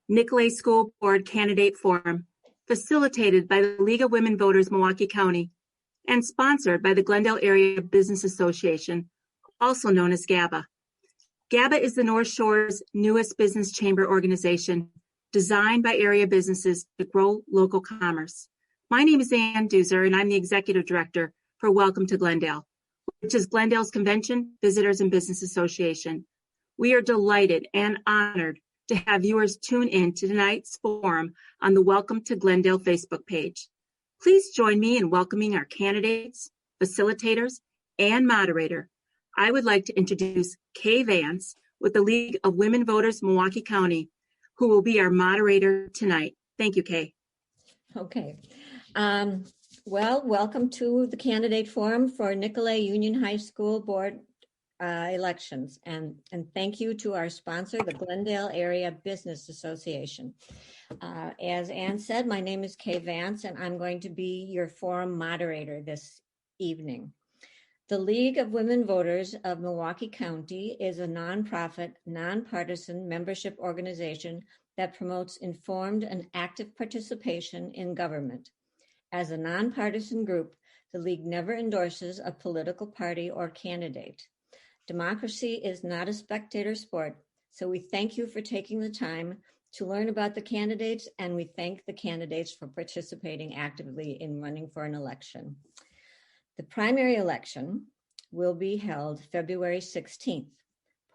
Nicolet School Board Candidate Forum, facilitated by the League of Women Voters Milwaukee County and sponsored by the Glendale Area Business Association, also known as GABA. GABA is the North Shore's newest business chamber organization designed by area businesses to grow local commerce. My name is Deuser, and I'm the Executive Director for Welcome to Glendale, which is Glendale's Convention, Visitors, and Business Association. We are delighted and honored to have viewers tune in to tonight's forum on the Welcome to Glendale Facebook page. Please join me in welcoming our candidates, facilitators, and moderator. I would like to introduce Kaye Vance with the League of Women Voters Milwaukee County, who will be our moderator tonight. Thank you, Kaye. Okay. Well, welcome to the candidate forum for Nicolet Union High School Board elections. And thank you to our sponsor, the Glendale Area Business Association. As Ann said, my name is Kaye Vance, and I'm going to be your forum moderator this evening. The League of Women Voters of Milwaukee County is a nonprofit, nonpartisan membership organization that promotes informed and active participation in government. As a nonpartisan group, the League never endorses a political party or candidate. Democracy is not a spectator sport, so we thank you for taking the time to learn about the candidates, and we thank the candidates for participating actively in running for an election. The primary election will be held February 16th.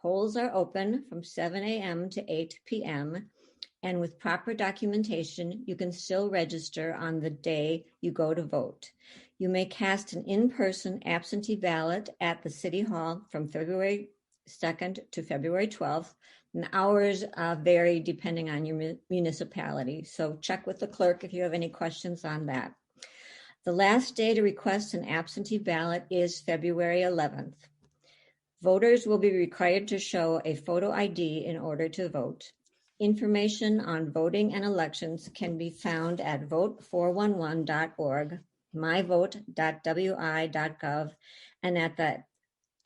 Polls are open from 7 a.m. to 8 p.m., and with proper documentation, you can still register on the day you go to vote. You may cast an in-person absentee ballot at the City Hall from February 2nd to February 12th, and hours vary depending on your municipality. So check with the clerk if you have any questions on that. The last day to request an absentee ballot is February 11th. Voters will be required to show a photo ID in order to vote. Information on voting and elections can be found at vote411.org, myvote.wi.gov, and at the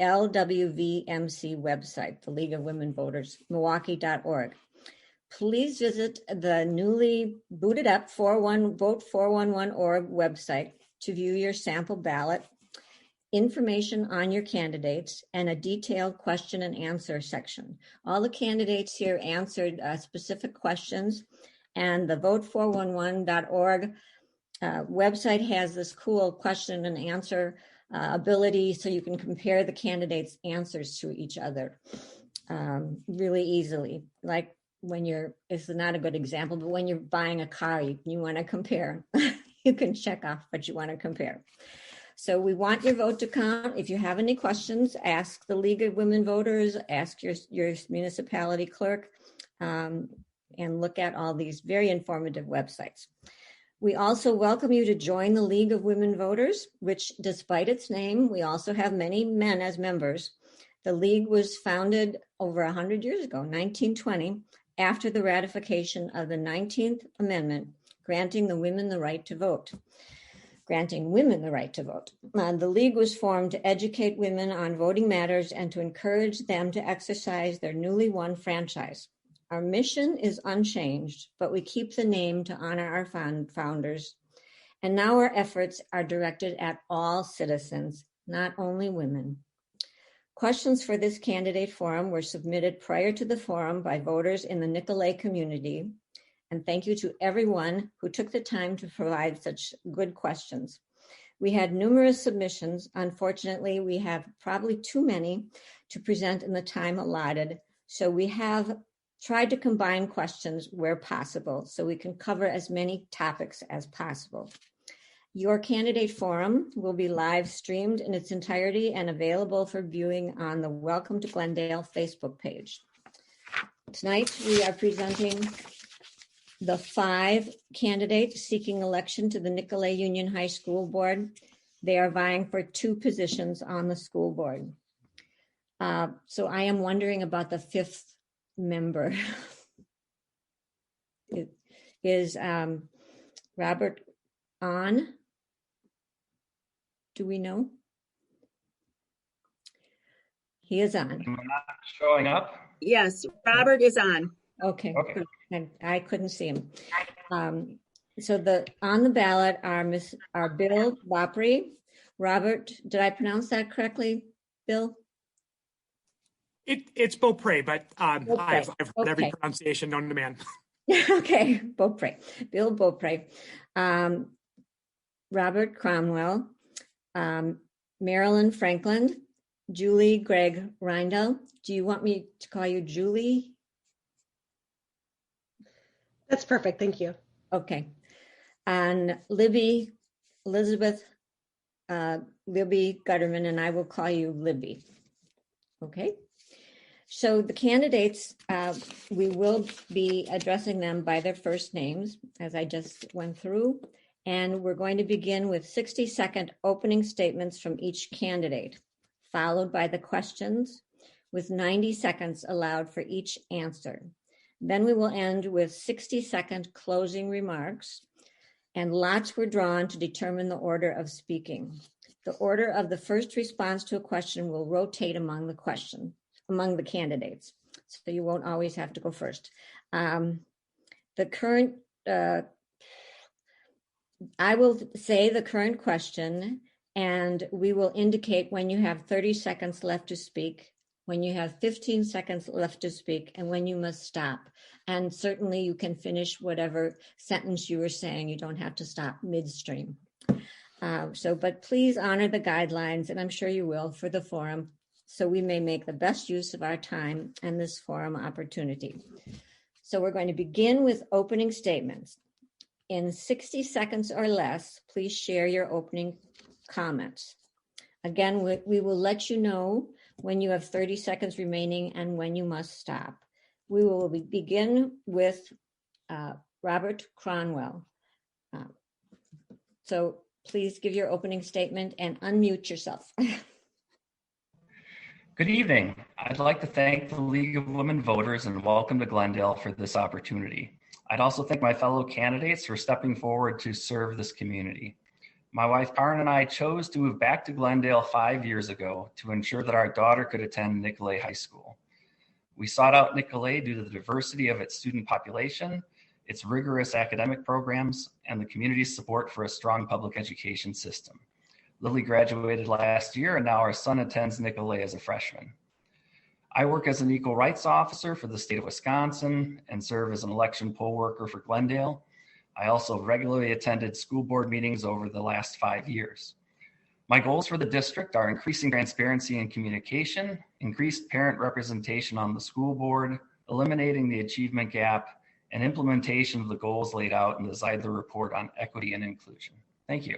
LWVMC website, the League of Women Voters, Milwaukee.org. Please visit the newly booted up vote411.org website to view your sample ballot, information on your candidates, and a detailed question and answer section. All the candidates here answered specific questions, and the vote411.org website has this cool question and answer ability so you can compare the candidates' answers to each other really easily. Like when it's not a good example, but when you're buying a car, you want to compare. You can check off what you want to compare. So we want your vote to count. If you have any questions, ask the League of Women Voters, ask your municipality clerk, and look at all these very informative websites. We also welcome you to join the League of Women Voters, which, despite its name, we also have many men as members. The League was founded over 100 years ago, 1920, after the ratification of the 19th Amendment, granting women the right to vote. The League was formed to educate women on voting matters and to encourage them to exercise their newly won franchise. Our mission is unchanged, but we keep the name to honor our founders. And now our efforts are directed at all citizens, not only women. Questions for this candidate forum were submitted prior to the forum by voters in the Nicolet community. And thank you to everyone who took the time to provide such good questions. We had numerous submissions. Unfortunately, we have probably too many to present in the time allotted. So we have tried to combine questions where possible so we can cover as many topics as possible. Your candidate forum will be live streamed in its entirety and available for viewing on the Welcome to Glendale Facebook page. Tonight, we are presenting the 5 candidates seeking election to the Nicolet Union High School Board. They are vying for 2 positions on the school board. So I am wondering about the 5th member. Is Robert on? Do we know? He is on. Am I not showing up? Yes, Robert is on. Okay. And I couldn't see him. So on the ballot are Bill Bopry, Robert. Did I pronounce that correctly, Bill? It's Beaupre, but Beaupre. I've heard every Okay. pronunciation known to man. Okay, Beaupre, Bill Beaupre, Robert Cronwell, Marilyn Franklin, Julie Gregg Reindel. Do you want me to call you Julie? That's perfect. Thank you. Okay. And Libby, Elizabeth, Libby Gutterman, and I will call you Libby. Okay. So the candidates, we will be addressing them by their first names, as I just went through. And we're going to begin with 60-second opening statements from each candidate, followed by the questions, with 90 seconds allowed for each answer. Then we will end with 60-second closing remarks, and lots were drawn to determine the order of speaking. The order of the first response to a question will rotate among the candidates, so you won't always have to go first. I will say the current question, and we will indicate when you have 30 seconds left to speak, when you have 15 seconds left to speak, and when you must stop. And certainly you can finish whatever sentence you were saying. You don't have to stop midstream. But please honor the guidelines, and I'm sure you will, for the forum, so we may make the best use of our time and this forum opportunity. So we're going to begin with opening statements. In 60 seconds or less, please share your opening comments. Again, we will let you know when you have 30 seconds remaining and when you must stop. We will begin with Robert Cronwell. So please give your opening statement and unmute yourself. Good evening. I'd like to thank the League of Women Voters and welcome to Glendale for this opportunity. I'd also thank my fellow candidates for stepping forward to serve this community. My wife Karen and I chose to move back to Glendale 5 years ago to ensure that our daughter could attend Nicolet High School. We sought out Nicolet due to the diversity of its student population, its rigorous academic programs, and the community's support for a strong public education system. Lily graduated last year, and now our son attends Nicolet as a freshman. I work as an equal rights officer for the state of Wisconsin and serve as an election poll worker for Glendale. I also regularly attended school board meetings over the last 5 years. My goals for the district are increasing transparency and communication, increased parent representation on the school board, eliminating the achievement gap, and implementation of the goals laid out in the Zeidler report on equity and inclusion. Thank you.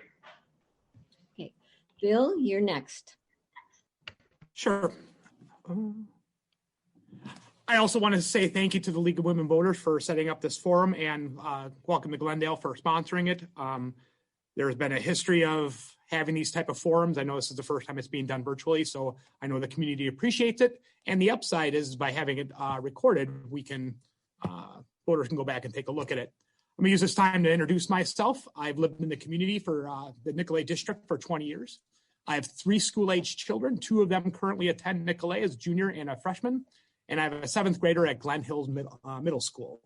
Okay, Bill, you're next. Sure. I also want to say thank you to the League of Women Voters for setting up this forum and welcome to Glendale for sponsoring it. There's been a history of having these type of forums. I know this is the first time it's being done virtually, so I know the community appreciates it. And the upside is by having it recorded, we can, voters can go back and take a look at it. I'm gonna use this time to introduce myself. I've lived in the community for the Nicolet district for 20 years. I have 3 school-age children. 2 of them currently attend Nicolet as junior and a freshman. And I have a 7th grader at Glen Hills Middle School.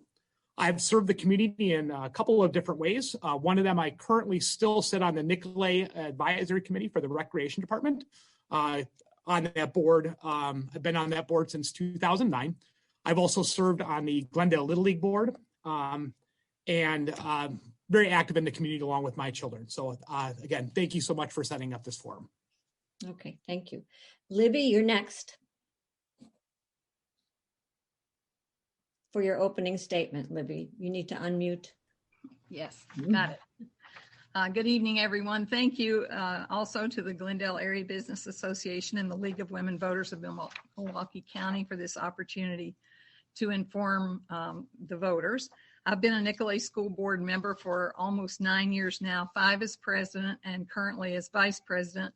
I've served the community in a couple of different ways. One of them, I currently still sit on the Nicolet Advisory Committee for the Recreation Department. On that board, I've been on that board since 2009. I've also served on the Glendale Little League board and very active in the community along with my children. So again, thank you so much for setting up this forum. Okay, thank you. Libby, you're next for your opening statement. Libby, you need to unmute. Yes, got it. Good evening, everyone. Thank you also to the Glendale Area Business Association and the League of Women Voters of Milwaukee County for this opportunity to inform the voters. I've been a Nicolet School Board member for almost 9 years now, 5 as president and currently as vice president,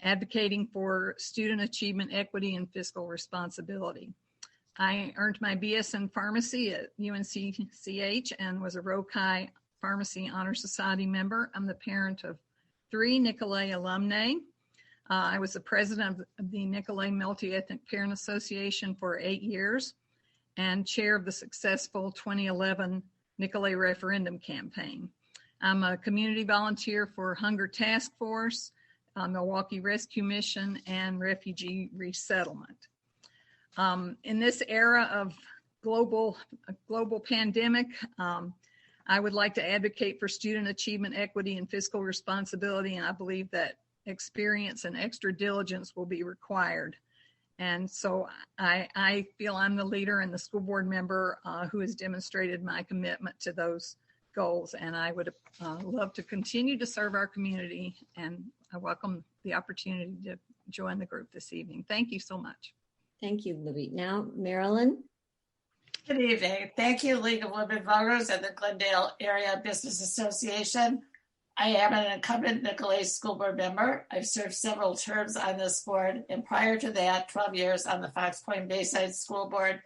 advocating for student achievement, equity, and fiscal responsibility. I earned my BS in pharmacy at UNCCH and was a Rho Chi Pharmacy Honor Society member. I'm the parent of 3 Nicolet alumni. I was the president of the Nicolet Multi-Ethnic Parent Association for 8 years. and chair of the successful 2011 Nicolet referendum campaign. I'm a community volunteer for Hunger Task Force, Milwaukee Rescue Mission, and Refugee Resettlement. In this era of global pandemic, I would like to advocate for student achievement, equity, and fiscal responsibility, and I believe that experience and extra diligence will be required. And so I feel I'm the leader and the school board member who has demonstrated my commitment to those goals, and I would love to continue to serve our community, and I welcome the opportunity to join the group this evening. Thank you so much. Thank you, Libby. Now, Marilyn. Good evening. Thank you, League of Women Voters and the Glendale Area Business Association. I am an incumbent Nicolet School Board member. I've served several terms on this board, and prior to that, 12 years on the Fox Point Bayside School Board.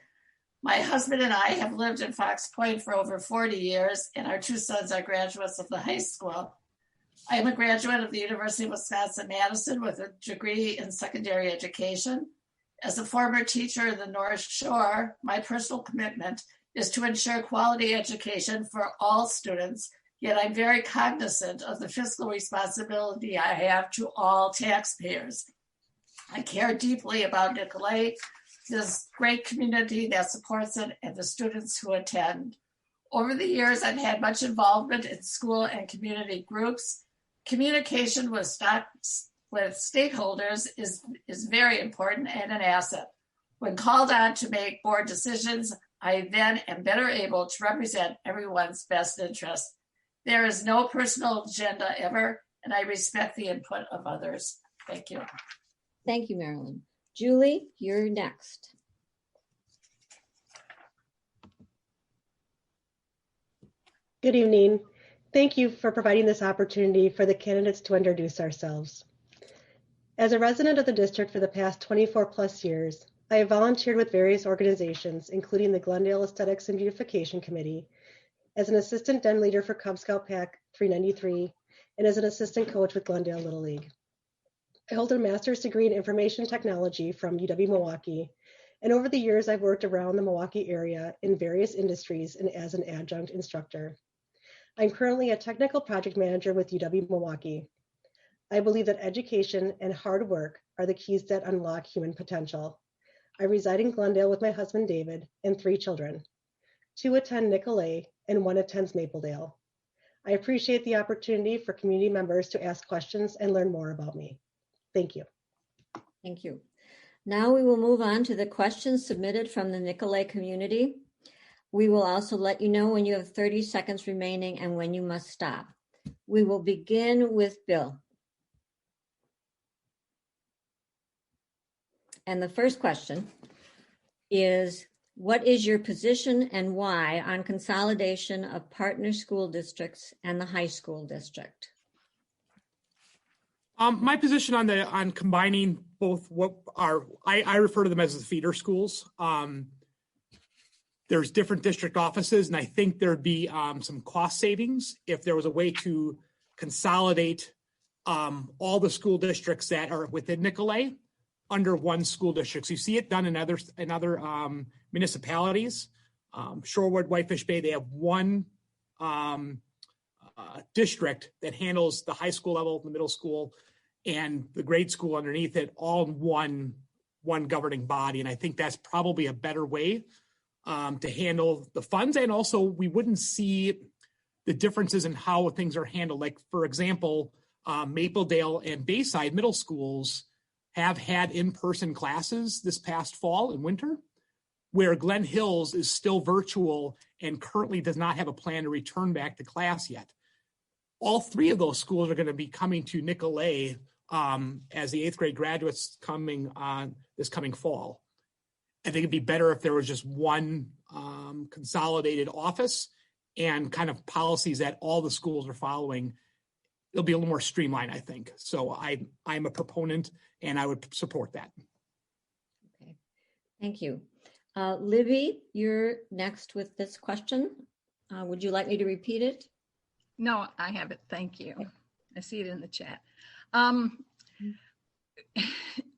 My husband and I have lived in Fox Point for over 40 years, and our two sons are graduates of the high school. I am a graduate of the University of Wisconsin-Madison with a degree in secondary education. As a former teacher in the North Shore, my personal commitment is to ensure quality education for all students, yet I'm very cognizant of the fiscal responsibility I have to all taxpayers. I care deeply about Nicolet, this great community that supports it, and the students who attend. Over the years, I've had much involvement in school and community groups. Communication with stakeholders is very important and an asset. When called on to make board decisions, I then am better able to represent everyone's best interest. There is no personal agenda ever, and I respect the input of others. Thank you. Thank you, Marilyn. Julie, you're next. Good evening. Thank you for providing this opportunity for the candidates to introduce ourselves. As a resident of the district for the past 24 plus years, I have volunteered with various organizations, including the Glendale Aesthetics and Beautification Committee, as an assistant den leader for Cub Scout Pack 393, and as an assistant coach with Glendale Little League. I hold a master's degree in information technology from UW-Milwaukee, and over the years I've worked around the Milwaukee area in various industries and as an adjunct instructor. I'm currently a technical project manager with UW-Milwaukee. I believe that education and hard work are the keys that unlock human potential. I reside in Glendale with my husband David and 3 children. 2 attend Nicolet and 1 attends Mapledale. I appreciate the opportunity for community members to ask questions and learn more about me. Thank you. Thank you. Now we will move on to the questions submitted from the Nicolet community. We will also let you know when you have 30 seconds remaining and when you must stop. We will begin with Bill. And the first question is, what is your position and why on consolidation of partner school districts and the high school district? My position on combining both I refer to them as the feeder schools. There's different district offices, and I think there'd be some cost savings if there was a way to consolidate all the school districts that are within Nicolet under one school district. So you see it done in other municipalities. Shorewood, Whitefish Bay, they have one district that handles the high school level, the middle school, and the grade school underneath it, all in one governing body. And I think that's probably a better way to handle the funds. And also we wouldn't see the differences in how things are handled. Like, for example, Mapledale and Bayside middle schools have had in-person classes this past fall and winter, where Glen Hills is still virtual and currently does not have a plan to return back to class yet. All 3 of those schools are going to be coming to Nicolet as the 8th grade graduates coming on this coming fall. I think it'd be better if there was just one consolidated office and kind of policies that all the schools are following. It'll be a little more streamlined, I think. So I'm a proponent and I would support that. Okay, thank you. Libby, you're next with this question. Would you like me to repeat it? No, I have it. Thank you. I see it in the chat.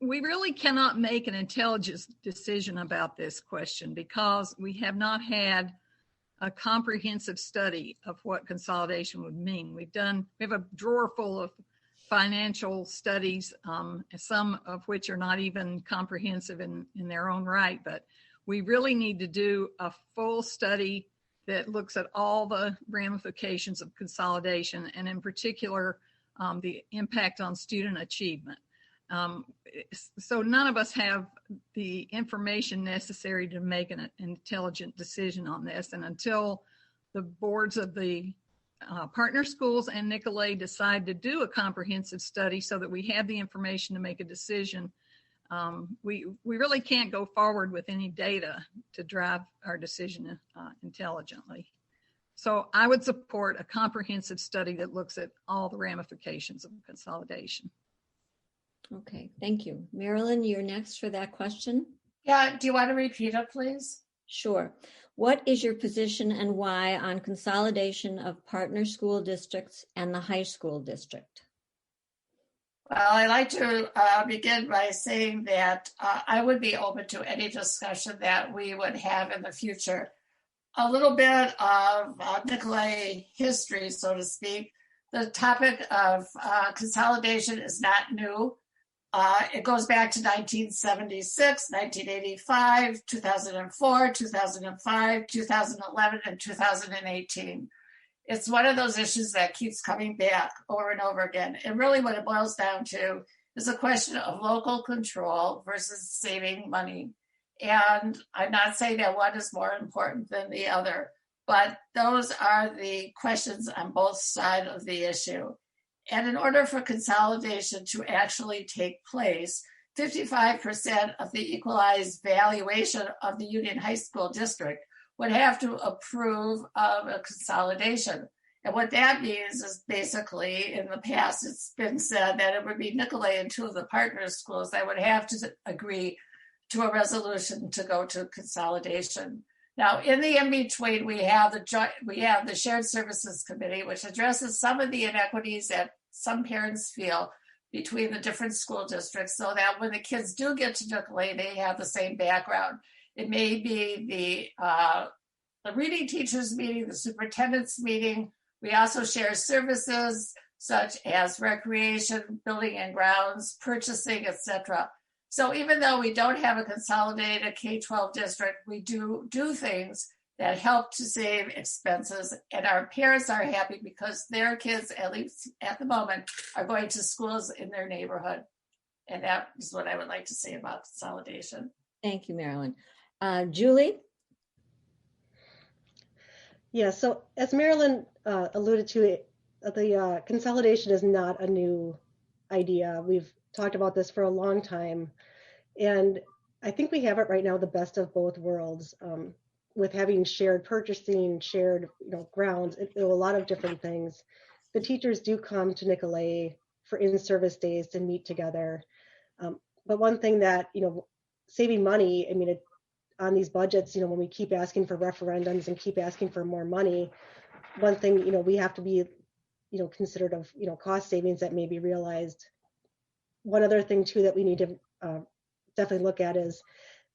we really cannot make an intelligent decision about this question because we have not had a comprehensive study of what consolidation would mean. We have a drawer full of financial studies, some of which are not even comprehensive in their own right, but we really need to do a full study that looks at all the ramifications of consolidation, and in particular, the impact on student achievement. So none of us have the information necessary to make an intelligent decision on this. And until the boards of the partner schools and Nicolet decide to do a comprehensive study so that we have the information to make a decision, we really can't go forward with any data to drive our decision intelligently. So I would support a comprehensive study that looks at all the ramifications of consolidation. Okay, thank you. Marilyn, you're next for that question. Yeah, do you want to repeat it, please? Sure. What is your position and why on consolidation of partner school districts and the high school district? Well, I'd like to begin by saying that I would be open to any discussion that we would have in the future. A little bit of Nicolet history, so to speak. The topic of consolidation is not new. It goes back to 1976, 1985, 2004, 2005, 2011, and 2018. It's one of those issues that keeps coming back over and over again. And really what it boils down to is a question of local control versus saving money. And I'm not saying that one is more important than the other, but those are the questions on both sides of the issue. And in order for consolidation to actually take place, 55% of the equalized valuation of the Union High School District would have to approve of a consolidation. And what that means is basically, in the past, it's been said that it would be Nicolet and two of the partner schools that would have to agree to a resolution to go to consolidation. Now, in the in-between, we have the Shared Services Committee, which addresses some of the inequities that some parents feel between the different school districts, so that when the kids do get to Nicolet, they have the same background. It may be the reading teachers meeting, the superintendent's meeting. We also share services such as recreation, building and grounds, purchasing, etc. So even though we don't have a consolidated K-12 district, we do things that help to save expenses, and our parents are happy because their kids, at least at the moment, are going to schools in their neighborhood. And that is what I would like to say about consolidation. Thank you, Marilyn. Julie? Yeah, so as Marilyn alluded to, the consolidation is not a new idea. We've talked about this for a long time. And I think we have it right now, the best of both worlds, with having shared purchasing, shared grounds, a lot of different things. The teachers do come to Nicolet for in-service days to meet together. But one thing that, saving money, on these budgets, when we keep asking for referendums and keep asking for more money, one thing, we have to be, considerate of, cost savings that may be realized. One other thing too that we need to definitely look at is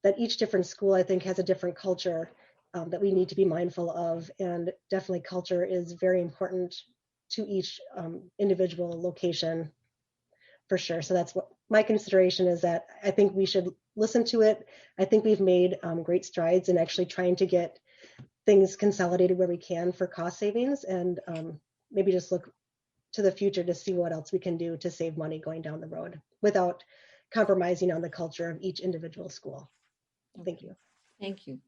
that each different school, I think, has a different culture that we need to be mindful of. And definitely culture is very important to each individual location for sure. So that's what my consideration is, that I think we should listen to it. I think we've made great strides in actually trying to get things consolidated where we can for cost savings, and maybe just look to the future to see what else we can do to save money going down the road without compromising on the culture of each individual school. Thank you. Thank you.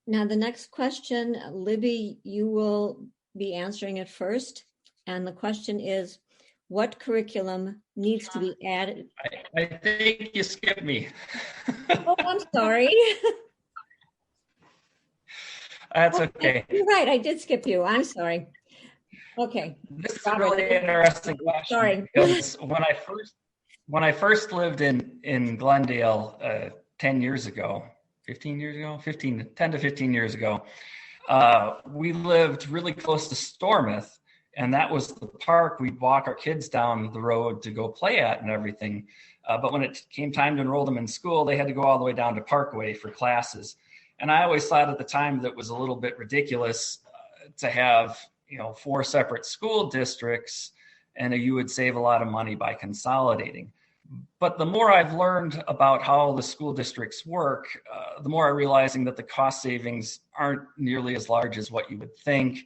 Now the next question, Libby, you will be answering it first. And the question is, what curriculum needs to be added? I think you skipped me. Oh, I'm sorry. That's okay. You're right, I did skip you. I'm sorry. Okay. This is a really interesting question. Sorry. Because when I first lived in Glendale 10 years ago, 10 to 15 years ago, we lived really close to Stormouth, And that was the park we'd walk our kids down the road to go play at and everything. But when it came time to enroll them in school, they had to go all the way down to Parkway for classes. And I always thought at the time that was a little bit ridiculous to have, 4 separate school districts, and you would save a lot of money by consolidating. But the more I've learned about how the school districts work, the more I'm realizing that the cost savings aren't nearly as large as what you would think.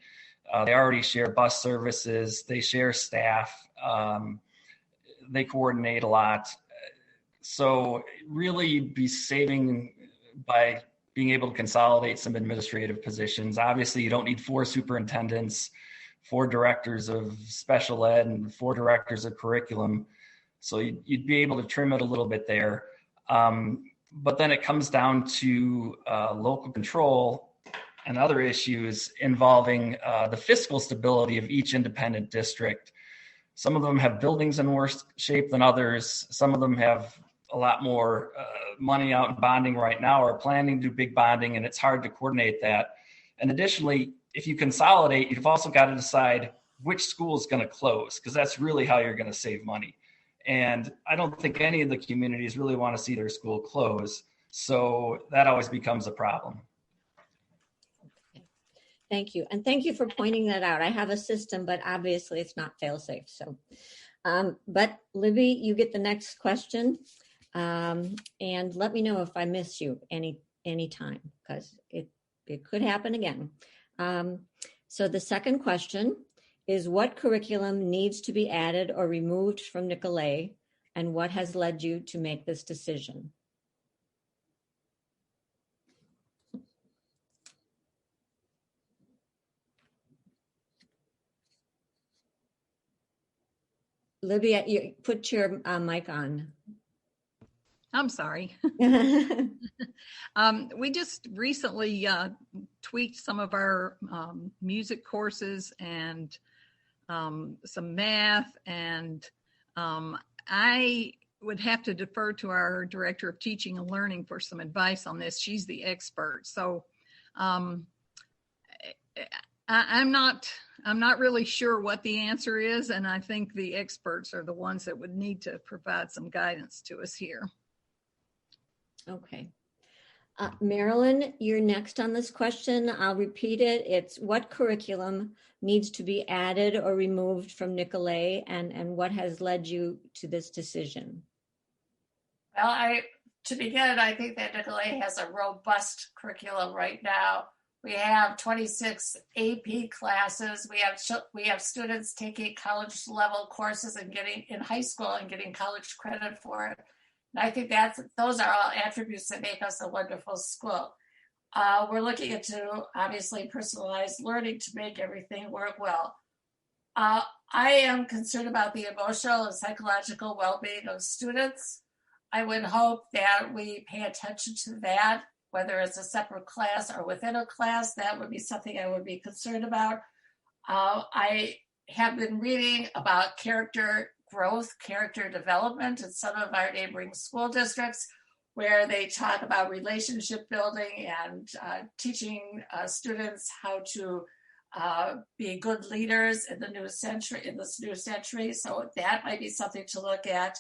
They already share bus services, they share staff, they coordinate a lot. So really you'd be saving by being able to consolidate some administrative positions. Obviously, you don't need 4 superintendents, 4 directors of special ed, and 4 directors of curriculum. So you'd be able to trim it a little bit there. But then it comes down to local control and other issues involving the fiscal stability of each independent district. Some of them have buildings in worse shape than others. Some of them have a lot more money out in bonding right now, or planning to do big bonding, and it's hard to coordinate that. And additionally, if you consolidate, you've also got to decide which school is going to close, because that's really how you're going to save money. And I don't think any of the communities really want to see their school close. So that always becomes a problem. Thank you. And thank you for pointing that out. I have a system, but obviously it's not fail-safe. So, but Libby, you get the next question. And let me know if I miss you any time, because it could happen again. So the second question is, what curriculum needs to be added or removed from Nicolet, and what has led you to make this decision? Libby, you put your mic on. I'm sorry. We just recently tweaked some of our music courses and some math, and I would have to defer to our director of teaching and learning for some advice on this. She's the expert. So I'm not really sure what the answer is, and I think the experts are the ones that would need to provide some guidance to us here. Okay. Marilyn, you're next on this question. I'll repeat it. It's, what curriculum needs to be added or removed from Nicolet, and what has led you to this decision? Well, to begin, I think that Nicolet has a robust curriculum right now. We have 26 AP classes. We have students taking college level courses and getting in high school and getting college credit for it. And I think those are all attributes that make us a wonderful school. We're looking into, obviously, personalized learning to make everything work well. I am concerned about the emotional and psychological well-being of students. I would hope that we pay attention to that, whether it's a separate class or within a class. That would be something I would be concerned about. I have been reading about character growth, character development in some of our neighboring school districts, where they talk about relationship building and teaching students how to be good leaders in this new century. So that might be something to look at.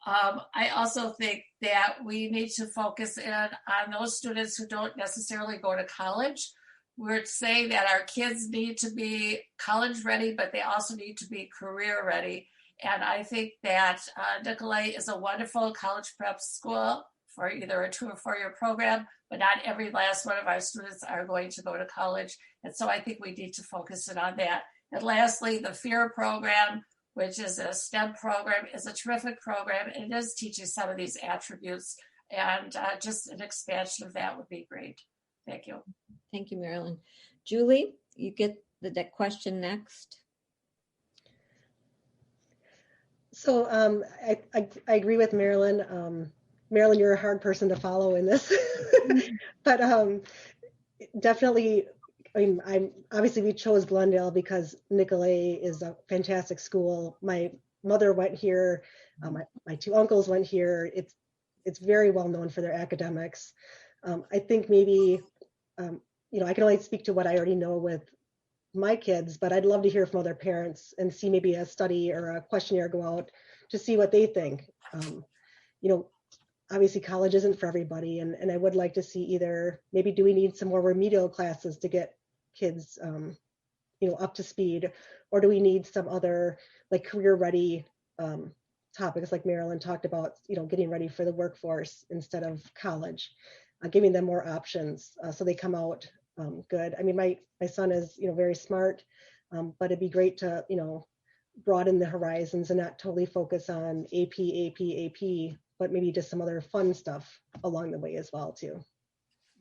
I also think that we need to focus in on those students who don't necessarily go to college. We're saying that our kids need to be college ready, but they also need to be career ready. And I think that Nicolet is a wonderful college prep school for either a 2 or 4 year program, but not every last one of our students are going to go to college. And so I think we need to focus in on that. And lastly, the FEAR program, which is a STEM program, is a terrific program. And it is teaching some of these attributes, and just an expansion of that would be great. Thank you. Thank you, Marilyn. Julie, you get the question next. So I agree with Marilyn. Marilyn, you're a hard person to follow in this, but definitely, obviously we chose Glendale because Nicolet is a fantastic school. My mother went here, my 2 uncles went here. It's very well known for their academics. I think maybe, I can only speak to what I already know with my kids, but I'd love to hear from other parents and see maybe a study or a questionnaire go out to see what they think. Obviously college isn't for everybody, and I would like to see either maybe do we need some more remedial classes to get kids up to speed, or do we need some other like career ready topics like Marilyn talked about, getting ready for the workforce instead of college, giving them more options so they come out good. I mean, my son is very smart, but it'd be great to broaden the horizons and not totally focus on AP, but maybe just some other fun stuff along the way as well too.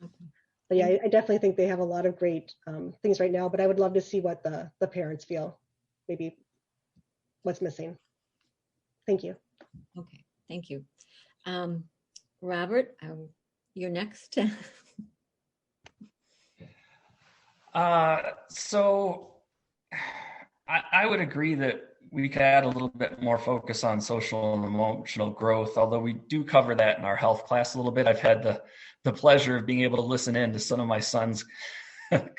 Okay. But yeah, I definitely think they have a lot of great things right now, but I would love to see what the parents feel, maybe what's missing. Thank you. Okay, thank you. Robert, you're next. So I would agree that we could add a little bit more focus on social and emotional growth, although we do cover that in our health class a little bit. I've had the pleasure of being able to listen in to some of my son's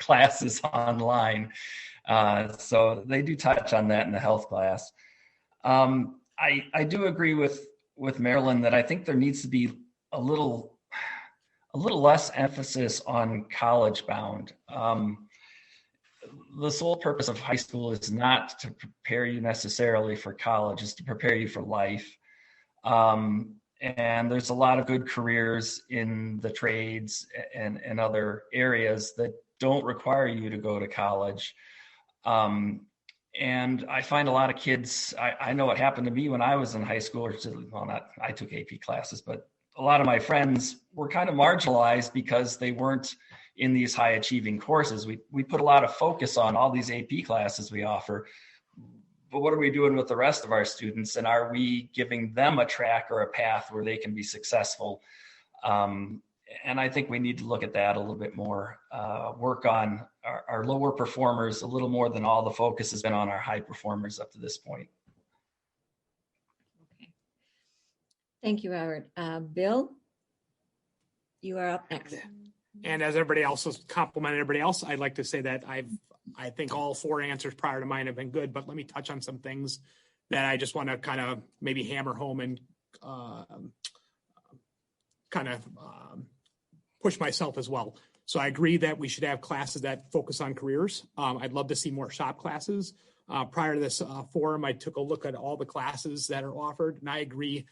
classes online. So they do touch on that in the health class. I do agree with Marilyn that I think there needs to be a little less emphasis on college bound. The sole purpose of high school is not to prepare you necessarily for college, it's to prepare you for life. And there's a lot of good careers in the trades and other areas that don't require you to go to college. And I find a lot of kids, I know what happened to me when I was in high school, I took AP classes, but a lot of my friends were kind of marginalized because they weren't in these high achieving courses. We put a lot of focus on all these AP classes we offer, but what are we doing with the rest of our students? And are we giving them a track or a path where they can be successful? And I think we need to look at that a little bit more, work on our lower performers a little more than all the focus has been on our high performers up to this point. Okay. Thank you, Robert. Bill, you are up next. And as everybody else has complimented everybody else, I'd like to say that I think all four answers prior to mine have been good, but let me touch on some things that I just want to kind of maybe hammer home and push myself as well. So I agree that we should have classes that focus on careers. I'd love to see more shop classes. Prior to this forum, I took a look at all the classes that are offered, and I agree.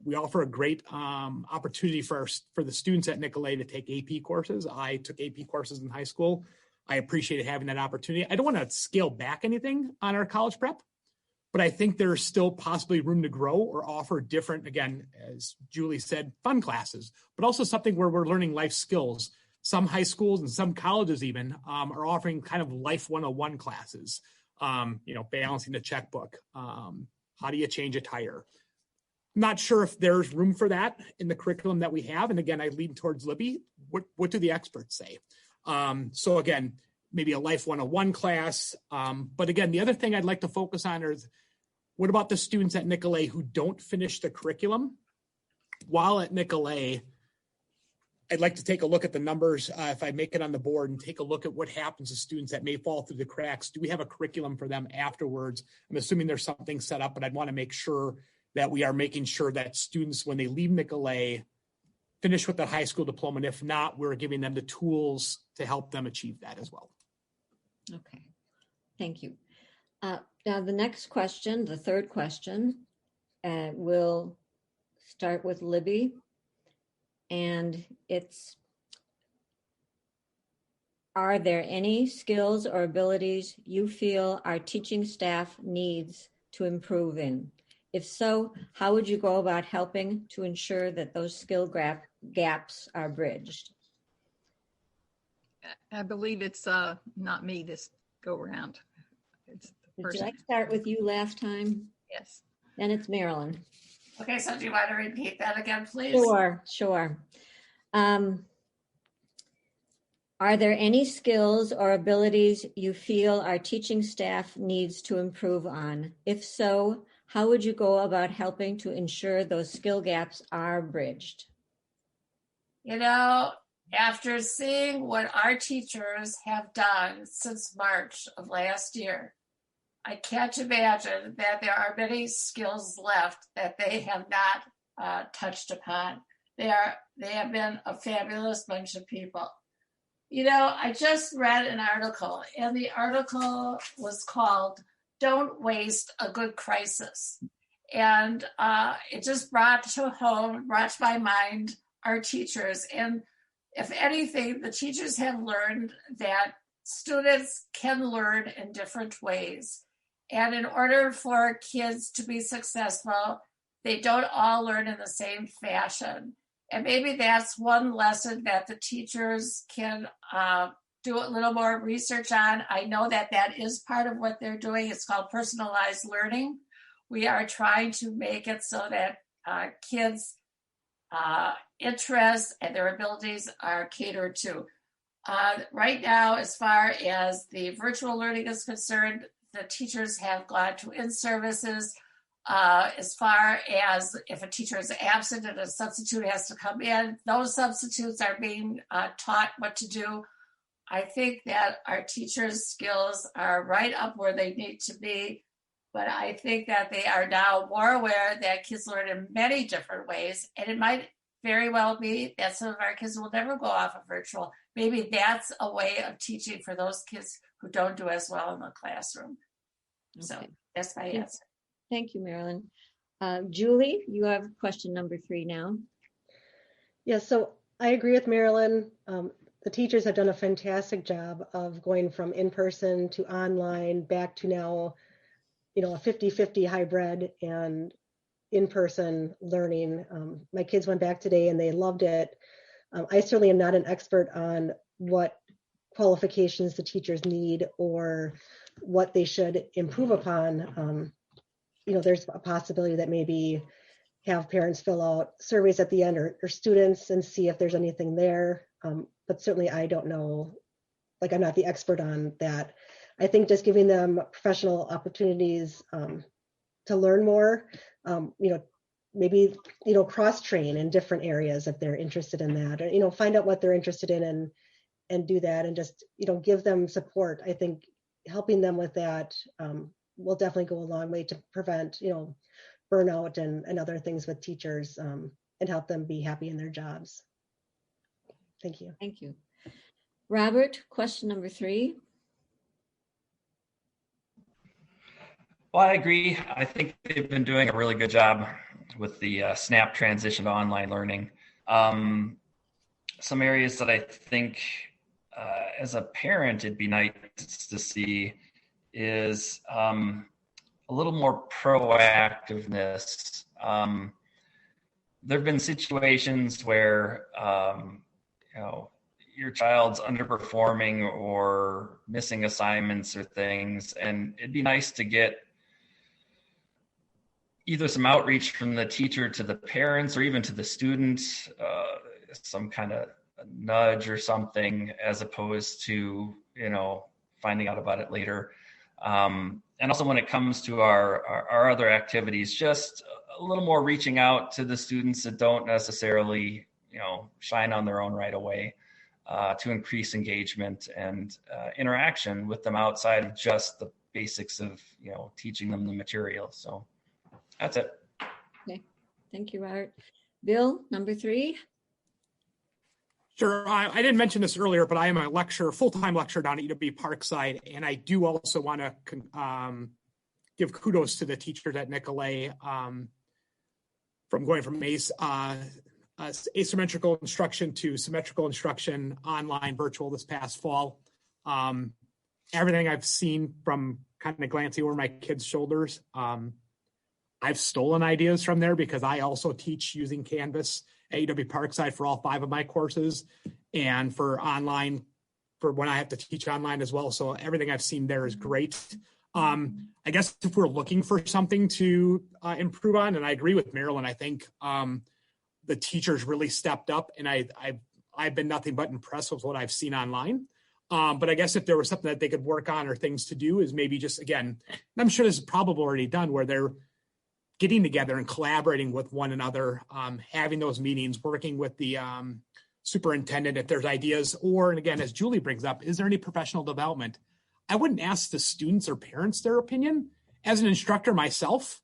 We offer a great opportunity for the students at Nicolet to take AP courses. I took AP courses in high school. I appreciated having that opportunity. I don't want to scale back anything on our college prep, but I think there's still possibly room to grow or offer different, again, as Julie said, fun classes, but also something where we're learning life skills. Some high schools and some colleges even are offering kind of life 101 classes, balancing the checkbook. How do you change a tire? Not sure if there's room for that in the curriculum that we have. And again, I lean towards Libby. What do the experts say? So again, maybe a Life 101 class. But again, the other thing I'd like to focus on is what about the students at Nicolet who don't finish the curriculum? While at Nicolet, I'd like to take a look at the numbers if I make it on the board and take a look at what happens to students that may fall through the cracks. Do we have a curriculum for them afterwards? I'm assuming there's something set up, but I'd want to make sure that we are making sure that students, when they leave Nicolet, finish with their high school diploma. And if not, we're giving them the tools to help them achieve that as well. Okay, thank you. Now the next question, the third question, will start with Libby. And it's, are there any skills or abilities you feel our teaching staff needs to improve in? If so, how would you go about helping to ensure that those skill gaps are bridged? I believe it's not me this go around. It's the person. Did I start with you last time? Yes. Then it's Marilyn. Okay, so do you want to repeat that again, please? Sure. Are there any skills or abilities you feel our teaching staff needs to improve on? If so, how would you go about helping to ensure those skill gaps are bridged? After seeing what our teachers have done since March of last year, I can't imagine that there are many skills left that they have not touched upon. They have been a fabulous bunch of people. You know, I just read an article, and the article was called "Don't Waste a Good Crisis." And it just brought to my mind our teachers. And if anything, the teachers have learned that students can learn in different ways. And in order for kids to be successful, they don't all learn in the same fashion. And maybe that's one lesson that the teachers can do a little more research on. I know that that is part of what they're doing. It's called personalized learning. We are trying to make it so that kids' interests and their abilities are catered to. Right now, as far as the virtual learning is concerned, the teachers have gone to in-services. As far as if a teacher is absent and a substitute has to come in, those substitutes are being taught what to do. I think that our teachers' skills are right up where they need to be, but I think that they are now more aware that kids learn in many different ways, and it might very well be that some of our kids will never go off of virtual. Maybe that's a way of teaching for those kids who don't do as well in the classroom. Okay. So that's my answer. Thank you, Marilyn. Julie, you have question number 3 now. Yes, so I agree with Marilyn. The teachers have done a fantastic job of going from in-person to online back to now, you know, a 50-50 hybrid and in-person learning. My kids went back today and they loved it. I certainly am not an expert on what qualifications the teachers need or what they should improve upon. You know, there's a possibility that maybe have parents fill out surveys at the end or students and see if there's anything there. But certainly I don't know, like I'm not the expert on that. I think just giving them professional opportunities to learn more, you know, maybe, you know, cross-train in different areas if they're interested in that, or, you know, find out what they're interested in and do that and just, you know, give them support. I think helping them with that will definitely go a long way to prevent, you know, burnout and other things with teachers and help them be happy in their jobs. Thank you. Thank you. Robert, question number 3. Well, I agree. I think they've been doing a really good job with the snap transition to online learning. Some areas that I think as a parent, it'd be nice to see is a little more proactiveness. There have been situations where, you know, your child's underperforming or missing assignments or things, and it'd be nice to get either some outreach from the teacher to the parents or even to the students, some kind of nudge or something, as opposed to, you know, finding out about it later. And also when it comes to our other activities, just a little more reaching out to the students that don't necessarily, you know, shine on their own right away, to increase engagement and interaction with them outside of just the basics of, you know, teaching them the material. So that's it. Okay, thank you, Robert. Bill, number 3. Sure. I didn't mention this earlier, but I am a full-time lecturer down at UW Parkside, and I do also want to give kudos to the teachers at Nicolet from going from asymmetrical instruction to symmetrical instruction, online, virtual this past fall. Everything I've seen from kind of glancing over my kids' shoulders, I've stolen ideas from there because I also teach using Canvas at UW Parkside for all 5 of my courses and for online, for when I have to teach online as well. So everything I've seen there is great. I guess if we're looking for something to improve on, and I agree with Marilyn, I think the teachers really stepped up, and I've been nothing but impressed with what I've seen online. But I guess if there was something that they could work on or things to do is maybe just, again, and I'm sure this is probably already done, where they're getting together and collaborating with one another, having those meetings, working with the superintendent if there's ideas, or, and again, as Julie brings up, is there any professional development? I wouldn't ask the students or parents their opinion. As an instructor myself,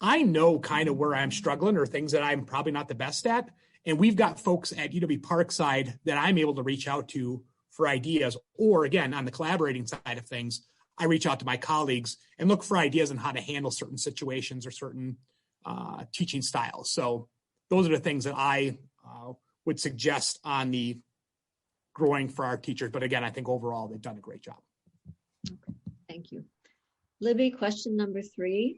I know kind of where I'm struggling or things that I'm probably not the best at. And we've got folks at UW Parkside that I'm able to reach out to for ideas. Or again, on the collaborating side of things, I reach out to my colleagues and look for ideas on how to handle certain situations or certain teaching styles. So those are the things that I would suggest on the growing for our teachers. But again, I think overall they've done a great job. Thank you. Libby, question number 3.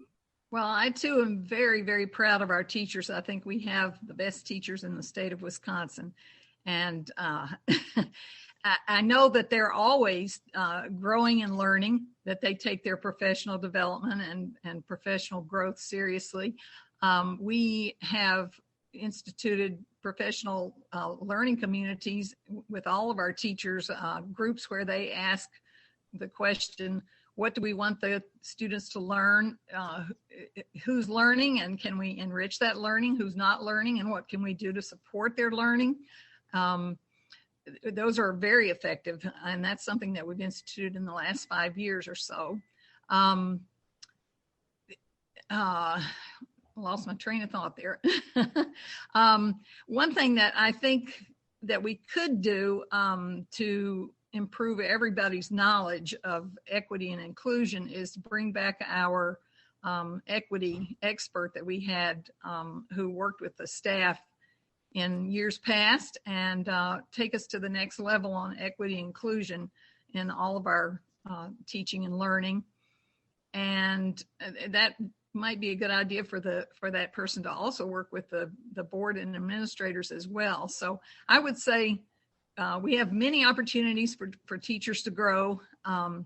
Well, I too am very, very proud of our teachers. I think we have the best teachers in the state of Wisconsin. And I know that they're always growing and learning, that they take their professional development and professional growth seriously. We have instituted professional learning communities with all of our teachers, groups where they ask the question, what do we want the students to learn? Who's learning, and can we enrich that learning? Who's not learning, and what can we do to support their learning? Those are very effective, and that's something that we've instituted in the last 5 years or so. Lost my train of thought there. One thing that I think that we could do to improve everybody's knowledge of equity and inclusion is to bring back our equity expert that we had who worked with the staff in years past, and take us to the next level on equity inclusion in all of our teaching and learning. And that might be a good idea for that person to also work with the board and administrators as well. So I would say we have many opportunities for teachers to grow, and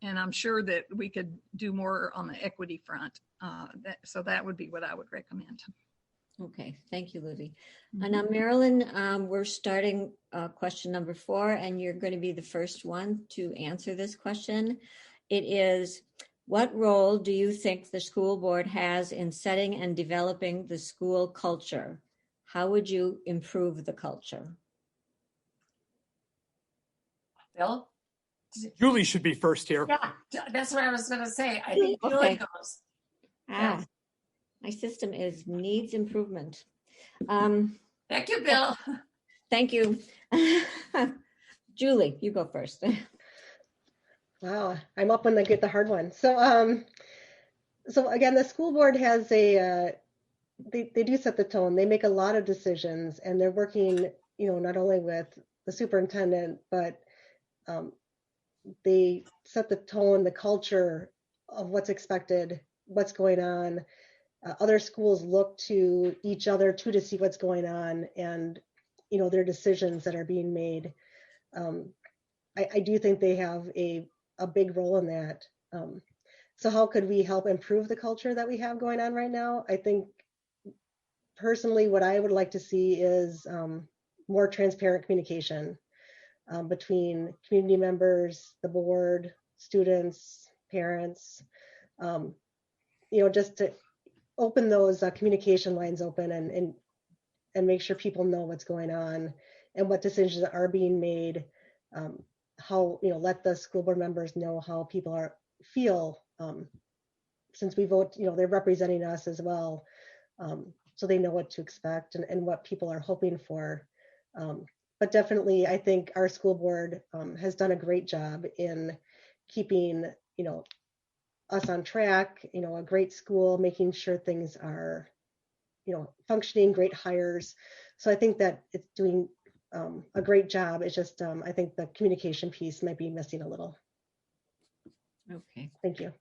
I'm sure that we could do more on the equity front. So that would be what I would recommend. Okay, thank you, Libby. And now, Marilyn, we're starting question number 4, and you're going to be the first one to answer this question. It is, what role do you think the school board has in setting and developing the school culture? How would you improve the culture? Bill? Julie should be first here. Yeah, that's what I was going to say. I think Julie goes. Ah, my system needs improvement. Thank you, Bill. Thank you. Julie, you go first. Wow, I'm up when they get the hard one. So again, the school board has they do set the tone. They make a lot of decisions, and they're working, not only with the superintendent, but they set the tone, the culture of what's expected, what's going on. Other schools look to each other too to see what's going on, and their decisions that are being made. I do think they have a big role in that. So how could we help improve the culture that we have going on right now? I think personally what I would like to see is more transparent communication between community members, the board, students, parents, just to open those communication lines open and make sure people know what's going on and what decisions are being made. How, let the school board members know how people feel, since we vote, they're representing us as well. So they know what to expect and what people are hoping for. But definitely, I think our school board has done a great job in keeping, us on track, a great school, making sure things are, functioning, great hires. So I think that it's doing a great job. It's just, I think the communication piece might be missing a little. Okay. Thank you.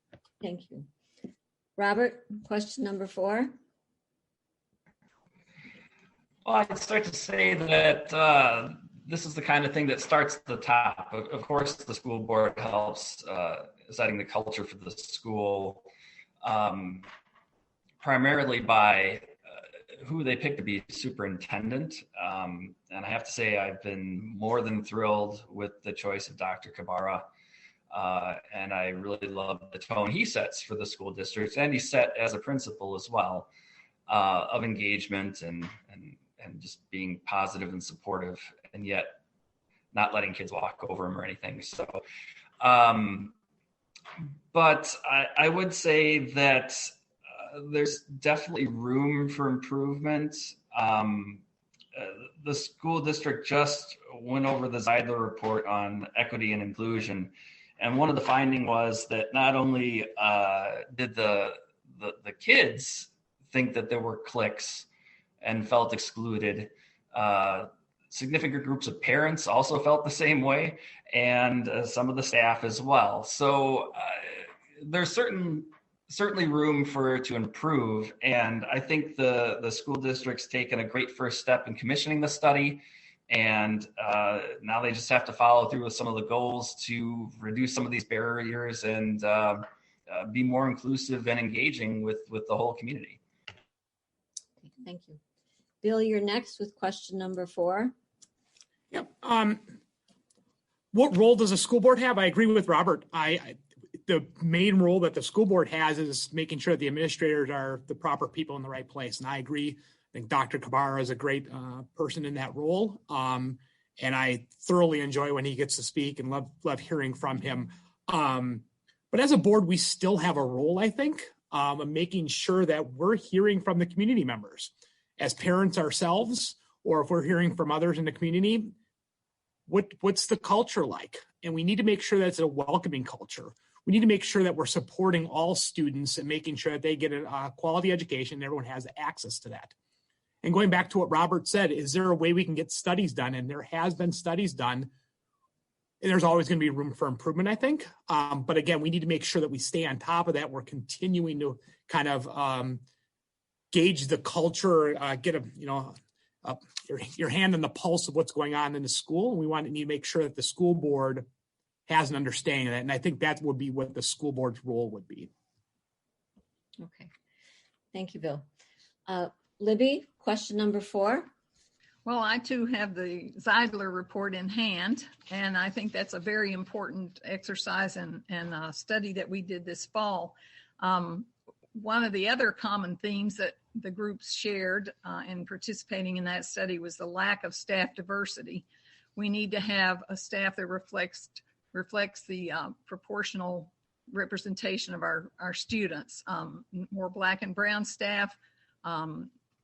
Thank you. Robert, question number 4. Well, I'd start to say that this is the kind of thing that starts at the top. Of course, the school board helps setting the culture for the school, primarily by who they pick to be superintendent. And I have to say, I've been more than thrilled with the choice of Dr. Kabara. And I really love the tone he sets for the school districts, and he set as a principal as well, of engagement and just being positive and supportive, and yet not letting kids walk over them or anything. So, but I would say that there's definitely room for improvement. The school district just went over the Zeidler report on equity and inclusion. And one of the findings was that not only did the kids think that there were cliques and felt excluded, significant groups of parents also felt the same way, and some of the staff as well. So there's certainly room for it to improve. And I think the school district's taken a great first step in commissioning the study. And now they just have to follow through with some of the goals to reduce some of these barriers and be more inclusive and engaging with the whole community. Thank you. Bill, you're next with question number 4. Yep. What role does a school board have? I agree with Robert. The main role that the school board has is making sure the administrators are the proper people in the right place. And I agree. I think Dr. Kabara is a great person in that role. And I thoroughly enjoy when he gets to speak and love hearing from him. But as a board, we still have a role, I think, of making sure that we're hearing from the community members as parents ourselves, or if we're hearing from others in the community, what's the culture like? And we need to make sure that it's a welcoming culture. We need to make sure that we're supporting all students and making sure that they get a quality education and everyone has access to that. And going back to what Robert said, is there a way we can get studies done? And there has been studies done. And there's always going to be room for improvement, I think. But again, we need to make sure that we stay on top of that. We're continuing to kind of gauge the culture, get your hand on the pulse of what's going on in the school. And we need to make sure that the school board has an understanding of that. And I think that would be what the school board's role would be. Okay. Thank you, Bill. Libby, question number 4. Well, I too have the Zeidler report in hand, and I think that's a very important exercise and study that we did this fall. One of the other common themes that the groups shared in participating in that study was the lack of staff diversity. We need to have a staff that reflects the proportional representation of our students, more Black and brown staff,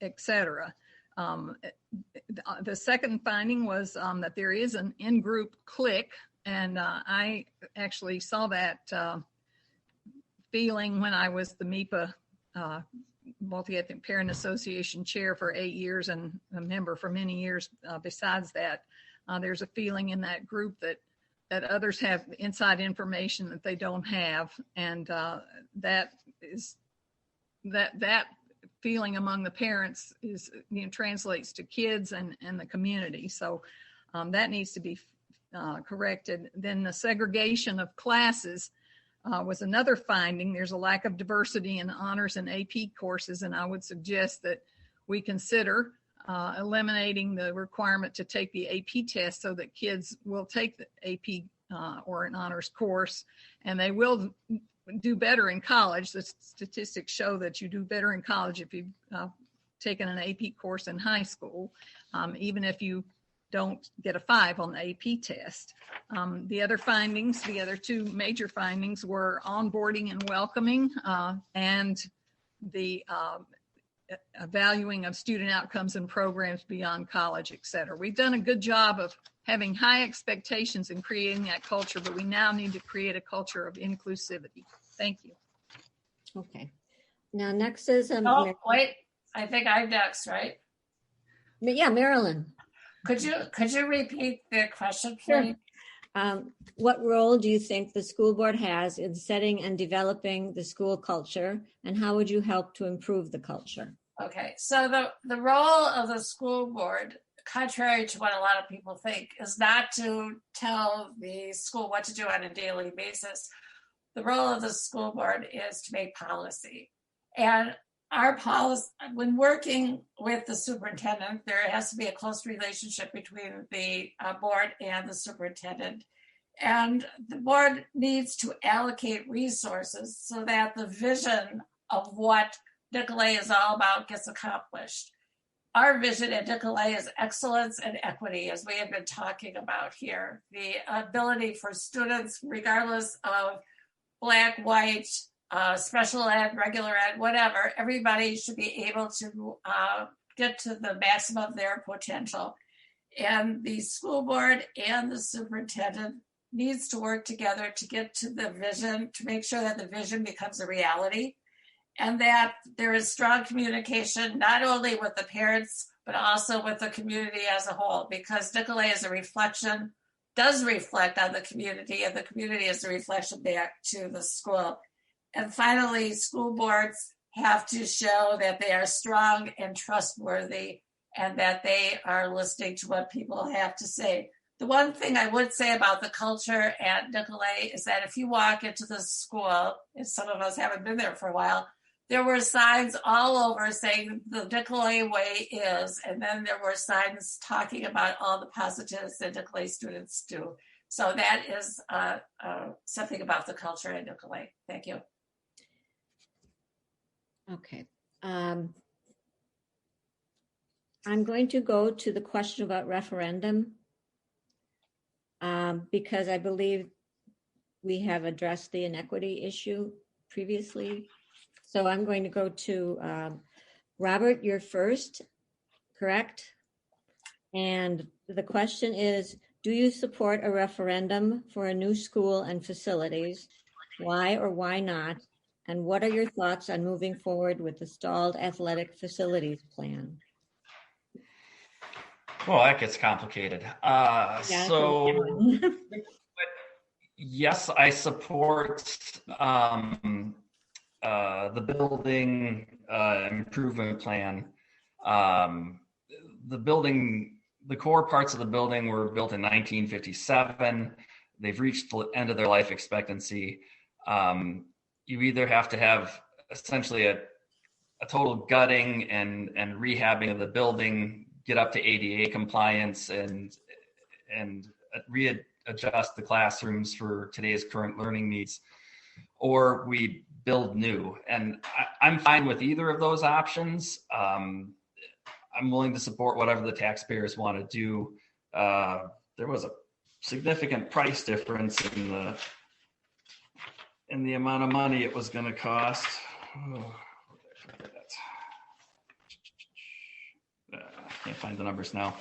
etc. The second finding was that there is an in-group clique, and I actually saw that feeling when I was the MIPA Multi-Ethnic Parent Association chair for 8 years and a member for many years. Besides that, there's a feeling in that group that others have inside information that they don't have, and that feeling among the parents is translates to kids and the community. So that needs to be corrected. Then the segregation of classes was another finding. There's a lack of diversity in honors and AP courses, and I would suggest that we consider eliminating the requirement to take the AP test so that kids will take the AP or an honors course, and they will do better in college. The statistics show that you do better in college if you've taken an AP course in high school, even if you don't get a 5 on the AP test. The other 2 major findings were onboarding and welcoming and the valuing of student outcomes and programs beyond college, et cetera. We've done a good job of having high expectations and creating that culture, but we now need to create a culture of inclusivity. Thank you. Okay. Now next is wait, I think I'm next, right? Yeah, Marilyn. Could you repeat the question, please? Sure. What role do you think the school board has in setting and developing the school culture, and how would you help to improve the culture? Okay, so the role of the school board, contrary to what a lot of people think, is not to tell the school what to do on a daily basis. The role of the school board is to make policy. And our policy, when working with the superintendent, there has to be a close relationship between the board and the superintendent. And the board needs to allocate resources so that the vision of what Nicolet is all about gets accomplished. our vision at Nicolet is excellence and equity, as we have been talking about here. The ability for students, regardless of Black, white, special ed, regular ed, whatever, everybody should be able to get to the maximum of their potential. And the school board and the superintendent needs to work together to get to the vision, to make sure that the vision becomes a reality, and that there is strong communication, not only with the parents, but also with the community as a whole, because Nicolet is a reflection, does reflect on the community, and the community is a reflection back to the school. And finally, school boards have to show that they are strong and trustworthy, and that they are listening to what people have to say. The one thing I would say about the culture at Nicolet is that if you walk into the school, and some of us haven't been there for a while, there were signs all over saying the Nicolet way is, and then there were signs talking about all the positives that Nicolet students do. So that is something about the culture at Nicolet. Thank you. Okay. I'm going to go to the question about referendum because I believe we have addressed the inequity issue previously. So I'm going to go to Robert, you're first, correct? And the question is, do you support a referendum for a new school and facilities? Why or why not? And what are your thoughts on moving forward with the stalled athletic facilities plan? Well, that gets complicated. Yes, I support the building improvement plan. The core parts of the building were built in 1957. They've reached the end of their life expectancy. You either have to have essentially a total gutting and rehabbing of the building, get up to ADA compliance, and readjust the classrooms for today's current learning needs, or we build new. And I'm fine with either of those options. I'm willing to support whatever the taxpayers want to do. There was a significant price difference in the amount of money it was going to cost. I can't find the numbers now.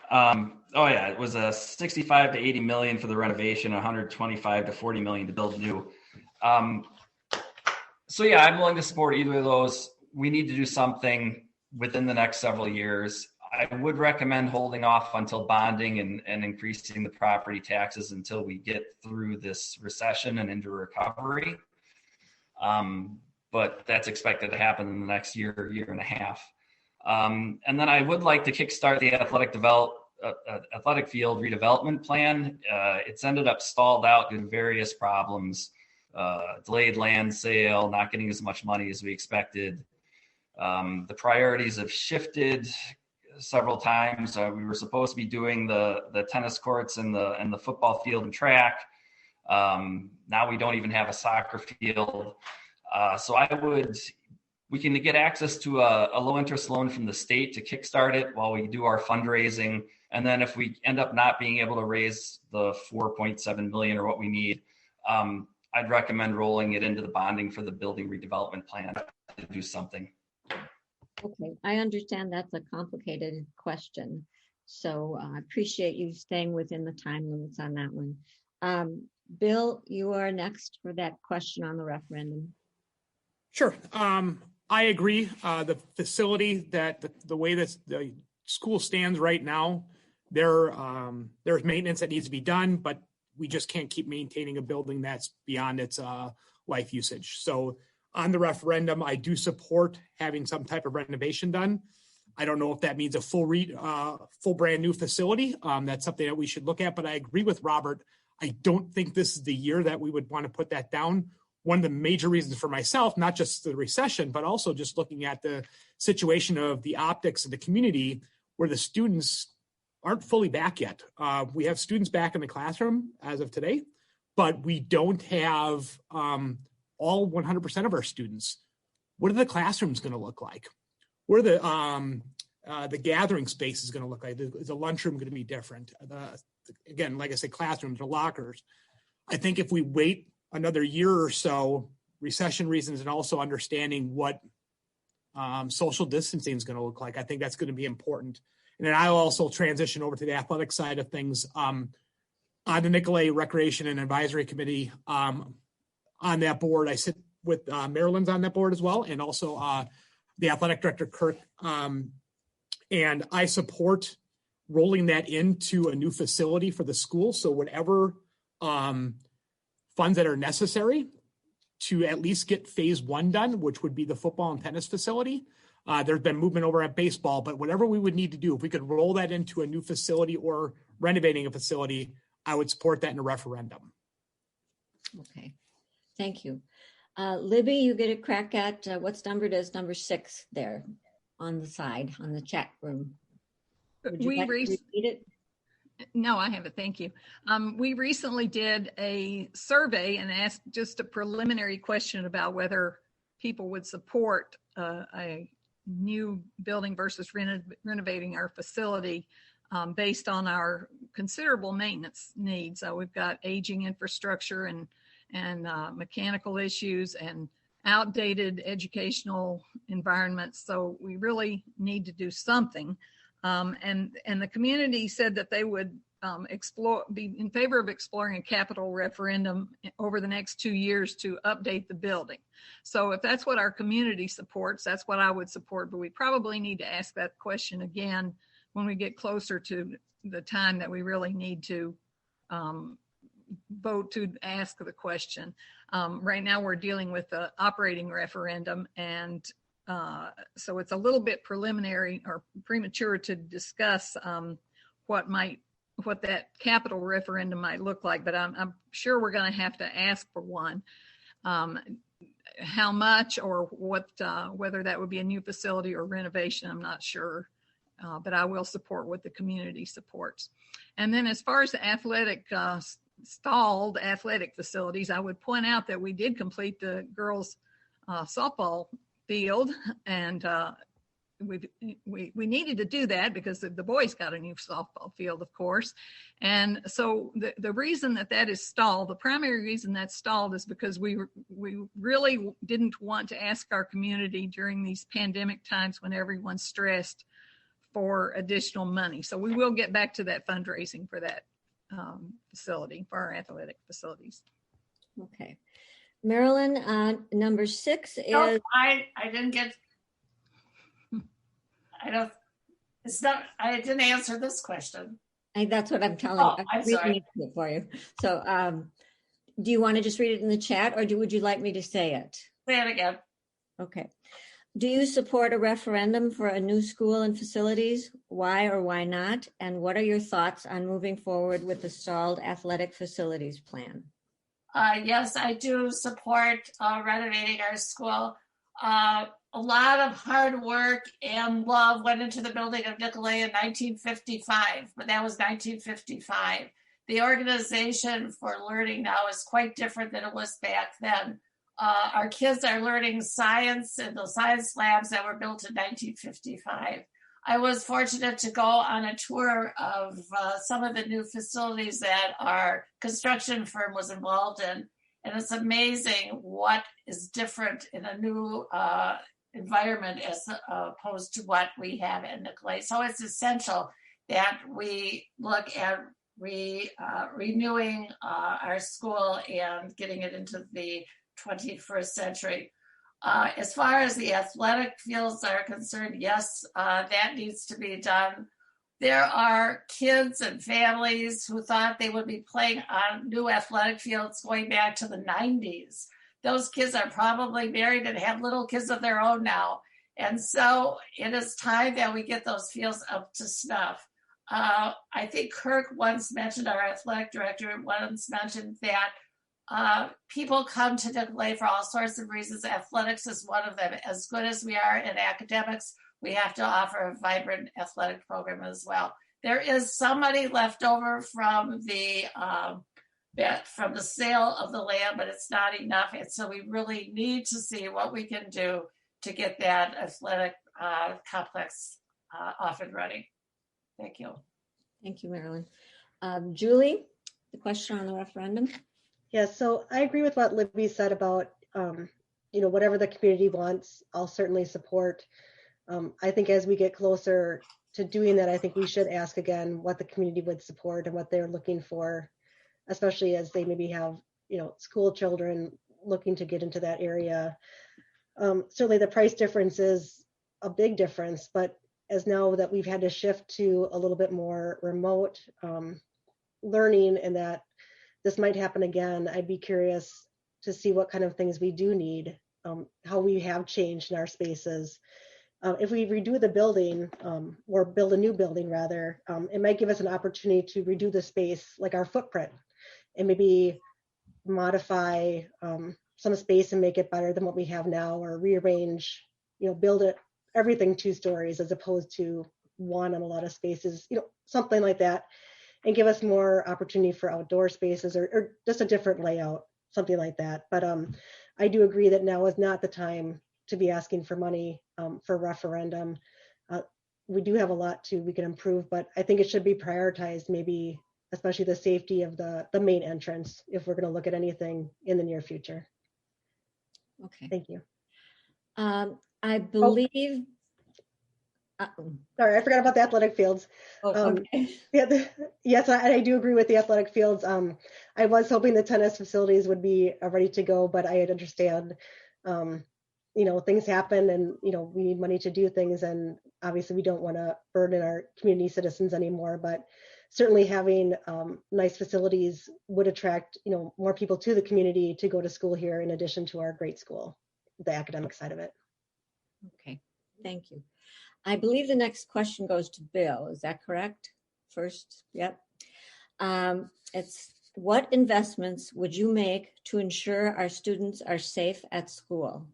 It was a 65 to 80 million for the renovation, 125 to 40 million to build new. I'm willing to support either of those. We need to do something within the next several years. I would recommend holding off until bonding and increasing the property taxes until we get through this recession and into recovery. But that's expected to happen in the next year and a half. And then I would like to kickstart the athletic field redevelopment plan. It's ended up stalled out due to various problems, delayed land sale, not getting as much money as we expected. The priorities have shifted several times. We were supposed to be doing the tennis courts and the football field and track. Now we don't even have a soccer field. We can get access to a low interest loan from the state to kickstart it while we do our fundraising. And then if we end up not being able to raise the 4.7 million or what we need, I'd recommend rolling it into the bonding for the building redevelopment plan to do something. Okay, I understand that's a complicated question. So I appreciate you staying within the time limits on that one. Bill, you are next for that question on the referendum. Sure. I agree. The facility the way that the school stands right now, there's maintenance that needs to be done, but we just can't keep maintaining a building that's beyond its life usage. So on the referendum, I do support having some type of renovation done. I don't know if that means a full brand new facility. That's something that we should look at, but I agree with Robert. I don't think this is the year that we would want to put that down. One of the major reasons for myself, not just the recession, but also just looking at the situation of the optics of the community where the students aren't fully back yet. We have students back in the classroom as of today, but we don't have all 100% of our students. What are the classrooms going to look like? What are the gathering space is going to look like. Is the lunchroom going to be different? Again, like I said, classrooms or lockers. I think if we wait another year or so, recession reasons and also understanding what social distancing is going to look like, I think that's going to be important. And then I'll also transition over to the athletic side of things. On the Nicolet Recreation and Advisory Committee, on that board, I sit with Marilyn's on that board as well, and also the athletic director, Kirk. And I support rolling that into a new facility for the school. So whatever funds that are necessary to at least get phase one done, which would be the football and tennis facility. There's been movement over at baseball, but whatever we would need to do, if we could roll that into a new facility or renovating a facility, I would support that in a referendum. Okay, thank you. Libby, you get a crack at what's numbered as number 6 there on the side, on the chat room. Would you like to repeat it? No, I have it. Thank you. We recently did a survey and asked just a preliminary question about whether people would support a new building versus renovating our facility based on our considerable maintenance needs. We've got aging infrastructure and mechanical issues and outdated educational environments. So we really need to do something. And the community said that they would be in favor of exploring a capital referendum over the next 2 years to update the building. So if that's what our community supports, that's what I would support. But we probably need to ask that question again when we get closer to the time that we really need to vote to ask the question. Right now we're dealing with the operating referendum, and so it's a little bit preliminary or premature to discuss what that capital referendum might look like, but I'm sure we're going to have to ask for one. How much or what, whether that would be a new facility or renovation, I'm not sure, but I will support what the community supports. And then as far as the stalled athletic facilities, I would point out that we did complete the girls' softball field, and we needed to do that because the boys got a new softball field, of course. And so the reason that is stalled, the primary reason that's stalled, is because we really didn't want to ask our community during these pandemic times when everyone's stressed for additional money. So we will get back to that fundraising for that facility, for our athletic facilities. Okay. Marilyn, number 6 is... No, I didn't get... I didn't answer this question. That's what I'm telling you. I'm sorry. It for you. So do you want to just read it in the chat, or would you like me to say it? Say it again. Okay. Do you support a referendum for a new school and facilities? Why or why not? And what are your thoughts on moving forward with the stalled athletic facilities plan? Yes, I do support renovating our school. A lot of hard work and love went into the building of Nicolet in 1955, but that was 1955. The organization for learning now is quite different than it was back then. Our kids are learning science in the science labs that were built in 1955. I was fortunate to go on a tour of some of the new facilities that our construction firm was involved in. And it's amazing what is different in a new environment as opposed to what we have in Nicolet. So it's essential that we look at renewing our school and getting it into the 21st century. As far as the athletic fields are concerned, yes, that needs to be done. There are kids and families who thought they would be playing on new athletic fields going back to the 90s. Those kids are probably married and have little kids of their own now. And so it is time that we get those fields up to snuff. I think Kirk once mentioned, our athletic director once mentioned that people come to Nicolet for all sorts of reasons. Athletics is one of them. As good as we are in academics, we have to offer a vibrant athletic program as well. There is some money left over from the sale of the land, but it's not enough. And so we really need to see what we can do to get that athletic complex off and running. Thank you. Thank you, Marilyn. Julie, the question on the referendum? Yeah, so I agree with what Libby said about, whatever the community wants, I'll certainly support. I think as we get closer to doing that, I think we should ask again what the community would support and what they're looking for, especially as they maybe have, school children looking to get into that area. Certainly the price difference is a big difference, but as now that we've had to shift to a little bit more remote learning and that this might happen again, I'd be curious to see what kind of things we do need, how we have changed in our spaces. If we redo the building or build a new building rather, it might give us an opportunity to redo the space, like our footprint, and maybe modify some space and make it better than what we have now, or rearrange, build it everything 2 stories as opposed to 1 on a lot of spaces, something like that, and give us more opportunity for outdoor spaces or just a different layout, something like that. But I do agree that now is not the time to be asking for money for referendum. We do have a lot we can improve, but I think it should be prioritized, maybe especially the safety of the main entrance if we're going to look at anything in the near future. Okay. Thank you. I believe. Sorry, I forgot about the athletic fields. Okay. Yes, I do agree with the athletic fields. I was hoping the tennis facilities would be ready to go, but I understand, things happen and, we need money to do things. And obviously we don't want to burden our community citizens anymore, but certainly having nice facilities would attract, more people to the community to go to school here in addition to our great school, the academic side of it. Okay, thank you. I believe the next question goes to Bill. Is that correct? First, yep. It's what investments would you make to ensure our students are safe at school?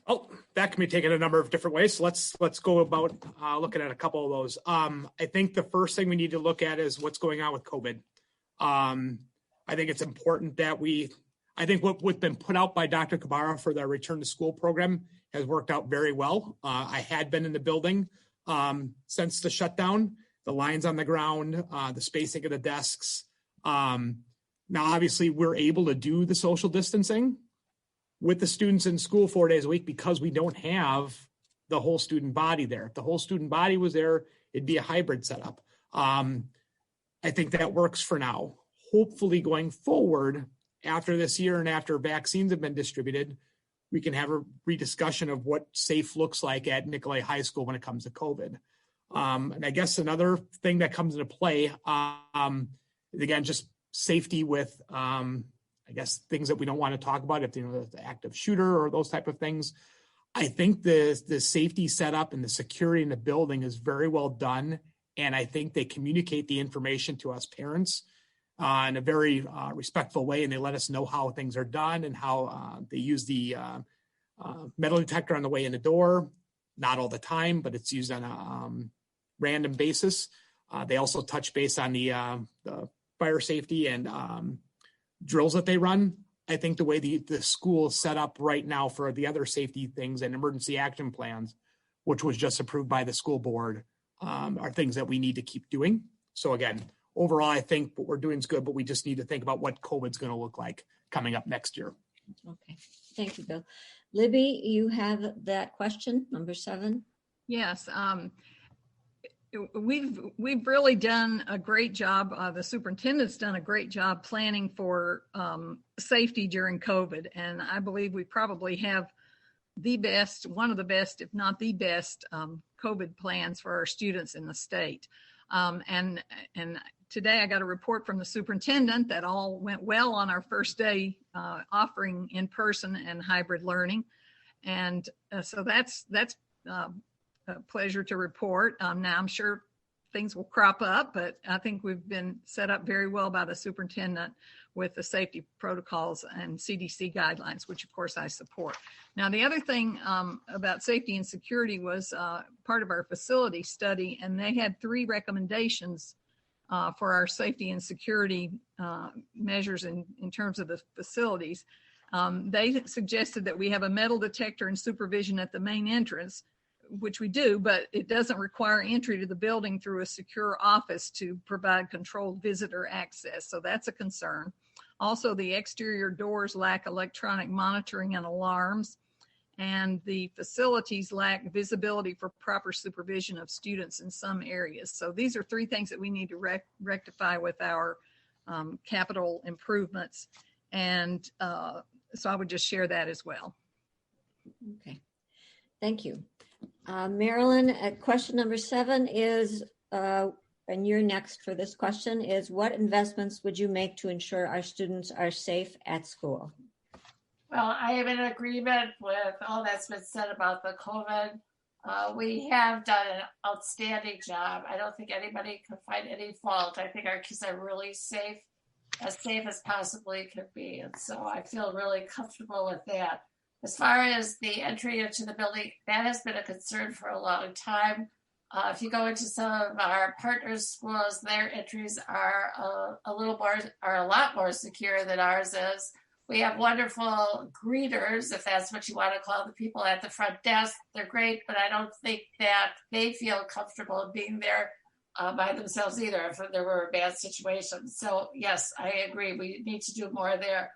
Oh, that can be taken a number of different ways. So let's go about looking at a couple of those. I think the first thing we need to look at is what's going on with COVID. I think it's important that I think what's been put out by Dr. Kabara for the return to school program has worked out very well. I had been in the building since the shutdown, the lines on the ground, the spacing of the desks. Now, obviously, we're able to do the social distancing with the students in school 4 days a week because we don't have the whole student body there. If the whole student body was there, it'd be a hybrid setup. I think that works for now. Hopefully going forward, after this year and after vaccines have been distributed, we can have a rediscussion of what safe looks like at Nicolet High School when it comes to COVID. And I guess another thing that comes into play, again, just safety with, I guess, things that we don't want to talk about, if the active shooter or those type of things. I think the safety setup and the security in the building is very well done. And I think they communicate the information to us parents in a very respectful way, and they let us know how things are done and how they use the metal detector on the way in the door. Not all the time, but it's used on a random basis. They also touch base on the fire safety and drills that they run. I think the way the school is set up right now for the other safety things and emergency action plans, which was just approved by the school board, are things that we need to keep doing. So again, overall, I think what we're doing is good, but we just need to think about what COVID's going to look like coming up next year. Okay, thank you, Bill. Libby, you have that question, number 7. Yes, we've really done a great job. The superintendent's done a great job planning for safety during COVID, and I believe we probably have the best, one of the best, if not the best, COVID plans for our students in the state. And today I got a report from the superintendent that all went well on our first day offering in-person and hybrid learning. And so that's a pleasure to report. Now I'm sure things will crop up, but I think we've been set up very well by the superintendent with the safety protocols and CDC guidelines, which of course I support. Now, the other thing about safety and security was part of our facility study, and they had 3 recommendations for our safety and security measures in terms of the facilities. They suggested that we have a metal detector and supervision at the main entrance, which we do, but it doesn't require entry to the building through a secure office to provide controlled visitor access. So that's a concern. Also, the exterior doors lack electronic monitoring and alarms, and the facilities lack visibility for proper supervision of students in some areas. So these are three things that we need to rectify with our capital improvements. And so I would just share that as well. Okay, thank you. Marilyn, question number 7 is, and you're next for this question, is what investments would you make to ensure our students are safe at school? Well, I am in agreement with all that's been said about the COVID. We have done an outstanding job. I don't think anybody could find any fault. I think our kids are really safe as possibly could be. And so I feel really comfortable with that. As far as the entry into the building, that has been a concern for a long time. If you go into some of our partners' schools, their entries are a lot more secure than ours is. We have wonderful greeters, if that's what you want to call the people at the front desk. They're great, but I don't think that they feel comfortable being there by themselves either if there were a bad situation. So yes, I agree. We need to do more there.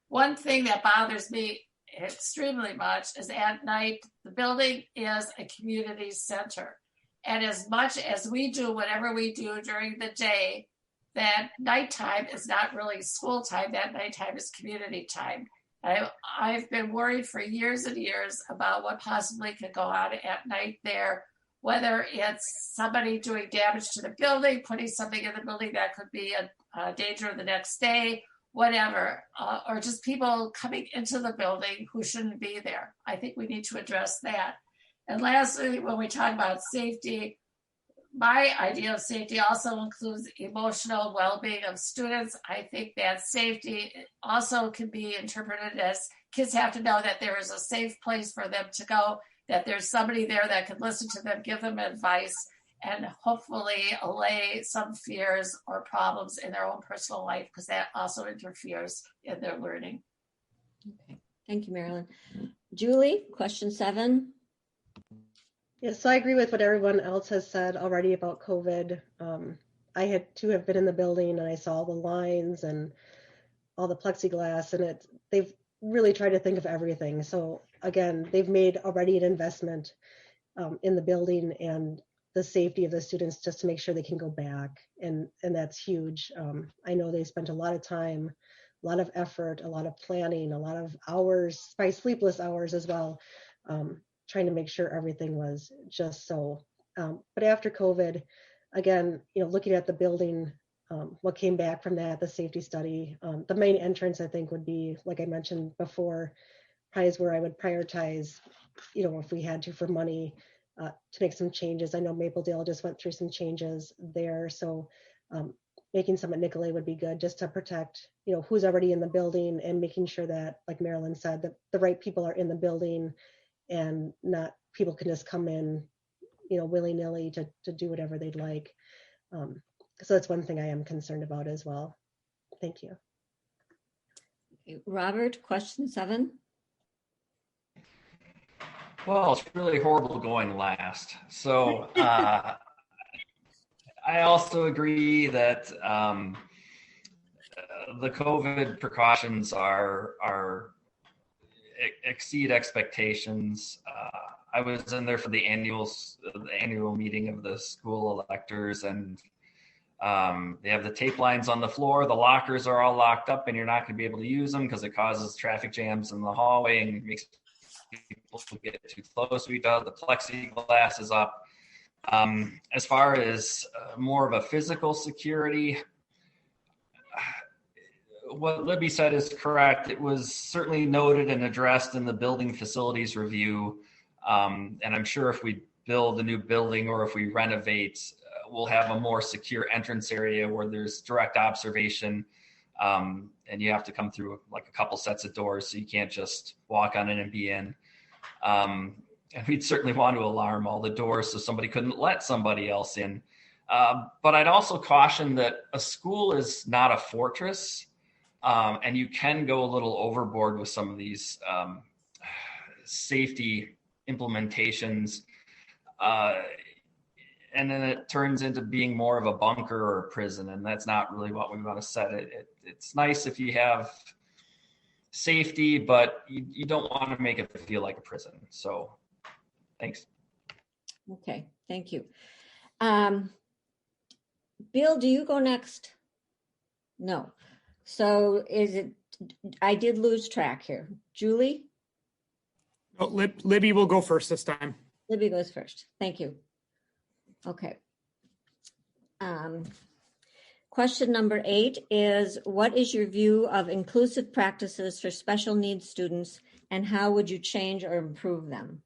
One thing that bothers me extremely much is at night, the building is a community center. And as much as we do whatever we do during the day, that nighttime is not really school time. That nighttime is community time. I've been worried for years and years about what possibly could go on at night there, whether it's somebody doing damage to the building, putting something in the building that could be a danger the next day, whatever, or just people coming into the building who shouldn't be there. I think we need to address that. And lastly, when we talk about safety, my idea of safety also includes emotional well-being of students. I think that safety also can be interpreted as kids have to know that there is a safe place for them to go, that there's somebody there that can listen to them, give them advice, and hopefully allay some fears or problems in their own personal life, because that also interferes in their learning. Okay, thank you, Marilyn. Julie, question 7. Yes, so I agree with what everyone else has said already about COVID. I had to have been in the building and I saw the lines and all the plexiglass, and they've really tried to think of everything. So again, they've made already an investment in the building and the safety of the students just to make sure they can go back. And that's huge. I know they spent a lot of time, a lot of effort, a lot of planning, a lot of hours, probably sleepless hours as well, trying to make sure everything was just so. But after COVID, again, looking at the building, what came back from that, the safety study, the main entrance, I think, would be, like I mentioned before, probably is where I would prioritize, if we had to for money, to make some changes. I know Mapledale just went through some changes there. So making some at Nicolet would be good, just to protect, who's already in the building, and making sure that, like Marilyn said, that the right people are in the building and not people can just come in, willy-nilly to do whatever they'd like. So that's one thing I am concerned about as well. Thank you. Okay, Robert, question 7. Well, it's really horrible going last. So I also agree that the COVID precautions exceed expectations. I was in there for the annual meeting of the school electors, and they have the tape lines on the floor. The lockers are all locked up, and you're not going to be able to use them because it causes traffic jams in the hallway and makes people get too close to each other. The plexiglass is up. As far as more of a physical security, what Libby said is correct. It was certainly noted and addressed in the building facilities review. And I'm sure if we build a new building or if we renovate, we'll have a more secure entrance area where there's direct observation. And you have to come through like a couple sets of doors, so you can't just walk on in and be in. And we'd certainly want to alarm all the doors so somebody couldn't let somebody else in. But I'd also caution that a school is not a fortress. And you can go a little overboard with some of these safety implementations. and then it turns into being more of a bunker or a prison, and that's not really what we want to set it. It's nice if you have safety, but you don't want to make it feel like a prison. So thanks. Okay, thank you. Bill, do you go next? No. So I did lose track here. Julie? Oh, Libby will go first this time. Libby goes first. Thank you. Okay. Question number 8 is, what is your view of inclusive practices for special needs students, and how would you change or improve them?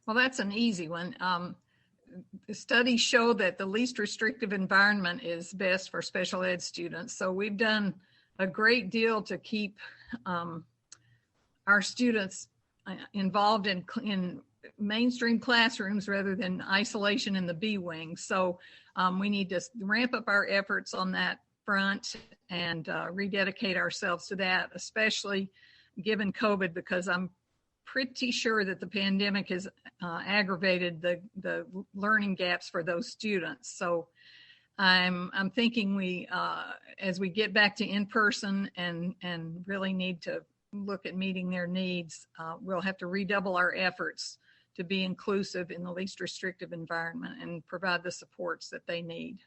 Well, that's an easy one. The studies show that the least restrictive environment is best for special ed students. So we've done a great deal to keep our students involved in mainstream classrooms rather than isolation in the B wing. So we need to ramp up our efforts on that front and rededicate ourselves to that, especially given COVID, because I'm pretty sure that the pandemic has aggravated the learning gaps for those students. So I'm thinking we, as we get back to in-person and really need to look at meeting their needs, we'll have to redouble our efforts to be inclusive in the least restrictive environment and provide the supports that they need.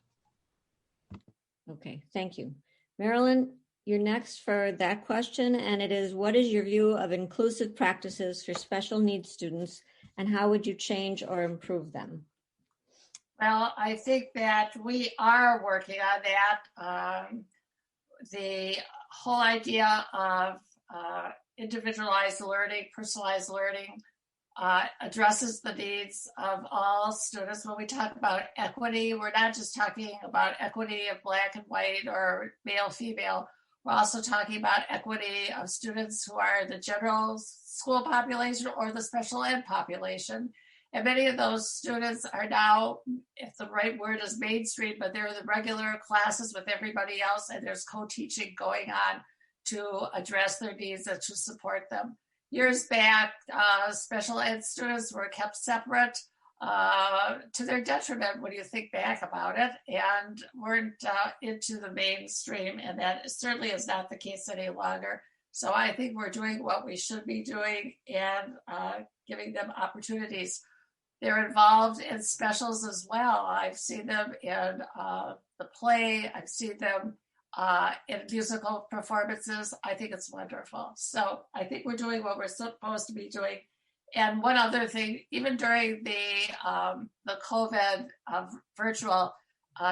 Okay, thank you. Marilyn, you're next for that question, and it is, what is your view of inclusive practices for special needs students, and how would you change or improve them? Well, I think that we are working on that. The whole idea of individualized learning, personalized learning, addresses the needs of all students. When we talk about equity, we're not just talking about equity of Black and white or male, female. We're also talking about equity of students who are the general school population or the special ed population. And many of those students are now, if the right word is mainstream, but they're in the regular classes with everybody else, and there's co-teaching going on to address their needs and to support them. Years back, special ed students were kept separate to their detriment when you think back about it, and weren't into the mainstream, and that certainly is not the case any longer. So I think we're doing what we should be doing and giving them opportunities. They're involved in specials as well. I've seen them in the play. I've seen them in musical performances. I think it's wonderful. So I think we're doing what we're supposed to be doing. And one other thing, even during the COVID virtual,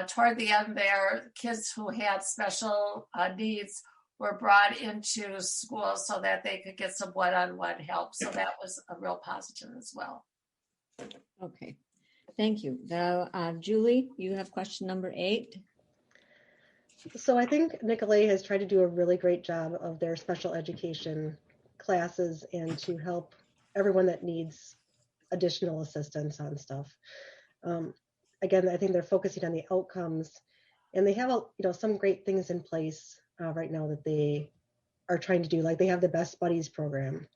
toward the end there, kids who had special needs were brought into school so that they could get some one-on-one help. So that was a real positive as well. Okay, thank you. Now, Julie, you have question number 8. So I think Nicolet has tried to do a really great job of their special education classes and to help everyone that needs additional assistance on stuff. Again, I think they're focusing on the outcomes, and they have some great things in place right now that they are trying to do. Like they have the Best Buddies program,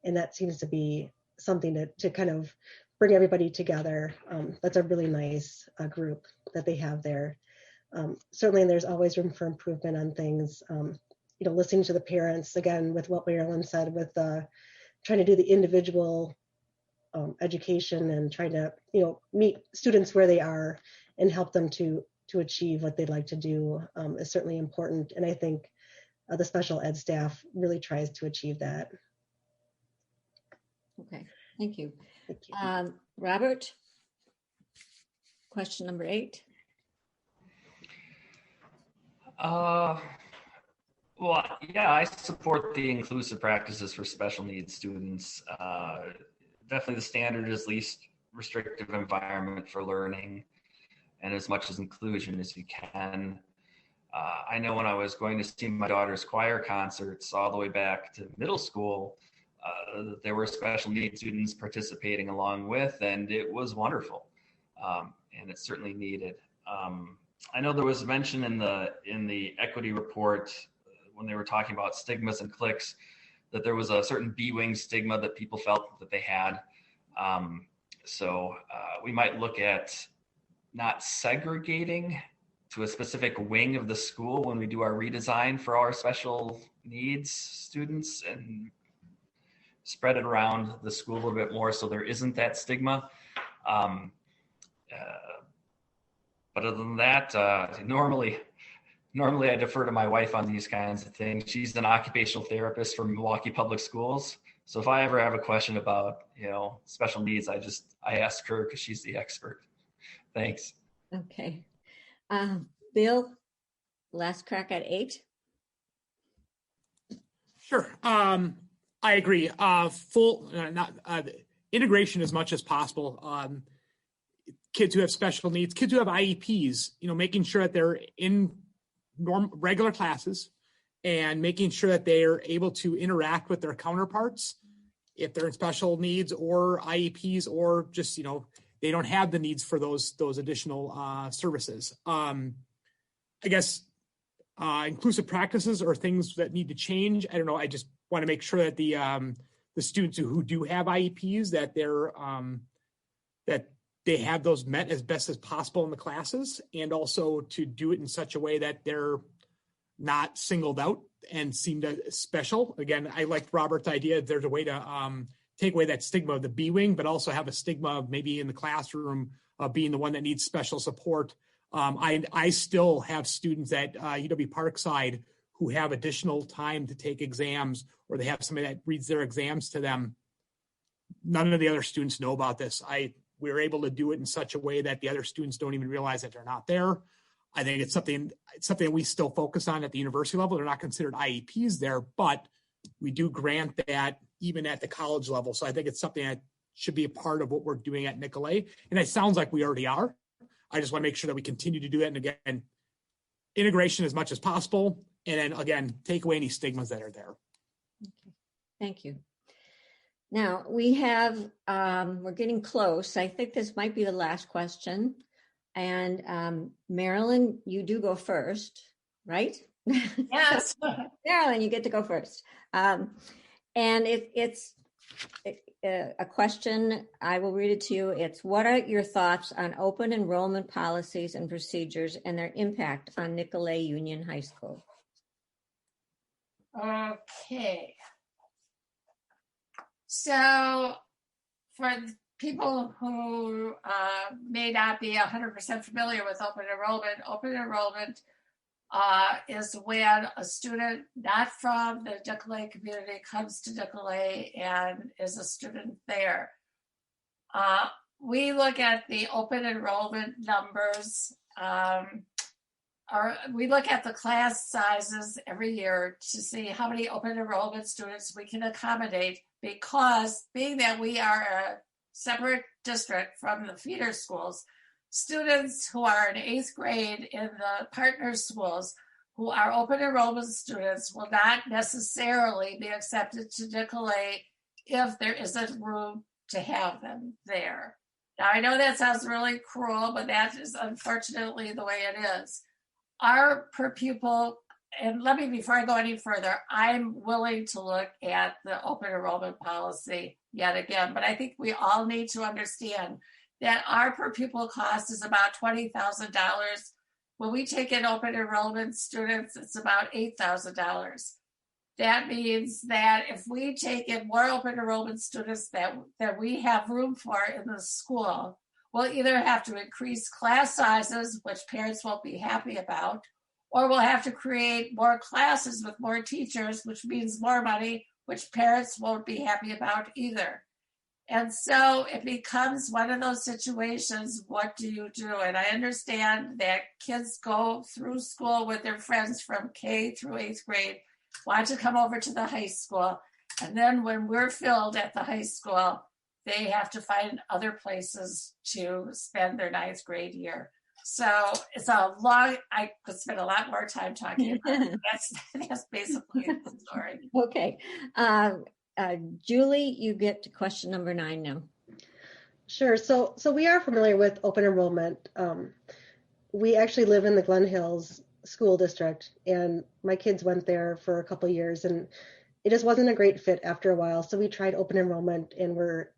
and that seems to be something to kind of bring everybody together. That's a really nice group that they have there. Certainly there's always room for improvement on things. Listening to the parents, again, with what Marilyn said, with trying to do the individual education and trying to, meet students where they are and help them to achieve what they'd like to do is certainly important. And I think the special ed staff really tries to achieve that. Okay, thank you. Thank you. Robert, question number 8. Well, yeah, I support the inclusive practices for special needs students. Definitely the standard is least restrictive environment for learning and as much as inclusion as you can. I know when I was going to see my daughter's choir concerts all the way back to middle school, there were special needs students participating along with, and it was wonderful. And it's certainly needed. I know there was mention in the equity report when they were talking about stigmas and cliques. that there was a certain B-wing stigma that people felt that they had. So we might look at not segregating to a specific wing of the school when we do our redesign for our special needs students, and spread it around the school a little bit more so there isn't that stigma. But other than that, normally I defer to my wife on these kinds of things. She's an occupational therapist for Milwaukee Public Schools. So if I ever have a question about, special needs, I ask her because she's the expert. Thanks. Okay. Bill, last crack at 8. Sure. I agree. Full integration as much as possible. Kids who have special needs, kids who have IEPs, making sure that they're in regular classes and making sure that they are able to interact with their counterparts if they're in special needs or IEPs, or just, they don't have the needs for those additional services. I guess inclusive practices are things that need to change. I don't know. I just want to make sure that the students who do have IEPs, that they're that they have those met as best as possible in the classes, and also to do it in such a way that they're not singled out and seem special. Again, I liked Robert's idea. There's a way to take away that stigma of the B-wing, but also have a stigma of maybe in the classroom of being the one that needs special support. I still have students at UW Parkside who have additional time to take exams, or they have somebody that reads their exams to them. None of the other students know about this. We were able to do it in such a way that the other students don't even realize that they're not there. I think it's something that we still focus on at the university level. They're not considered IEPs there, but we do grant that even at the college level. So I think it's something that should be a part of what we're doing at Nicolet. And it sounds like we already are. I just want to make sure that we continue to do that. And again, integration as much as possible. And then again, take away any stigmas that are there. Okay. Thank you. Now we have, we're getting close. I think this might be the last question. And Marilyn, you do go first, right? Yes. Marilyn, you get to go first. And it's a question. I will read it to you. It's, what are your thoughts on open enrollment policies and procedures and their impact on Nicolet Union High School? Okay. So for people who may not be 100% familiar with open enrollment is when a student not from the Nicolet community comes to Nicolet and is a student there. We look at the open enrollment numbers, we look at the class sizes every year to see how many open enrollment students we can accommodate, because being that we are a separate district from the feeder schools, students who are in 8th grade in the partner schools who are open enrollment students will not necessarily be accepted to Nicolet if there isn't room to have them there. Now, I know that sounds really cruel, but that is unfortunately the way it is. Our per pupil, and let me, before I go any further, I'm willing to look at the open enrollment policy yet again, but I think we all need to understand that our per pupil cost is about $20,000. When we take in open enrollment students, it's about $8,000. That means that if we take in more open enrollment students that we have room for in the school, we'll either have to increase class sizes, which parents won't be happy about, or we'll have to create more classes with more teachers, which means more money, which parents won't be happy about either. And so it becomes one of those situations, what do you do? And I understand that kids go through school with their friends from K through 8th grade, want to come over to the high school. And then when we're filled at the high school, they have to find other places to spend their 9th grade year. So it's a long, I could spend a lot more time talking about it. That's basically the story. Okay. Julie, you get to question number 9 now. Sure. So we are familiar with open enrollment. We actually live in the Glen Hills School District, and my kids went there for a couple of years, and it just wasn't a great fit after a while. So we tried open enrollment, and we're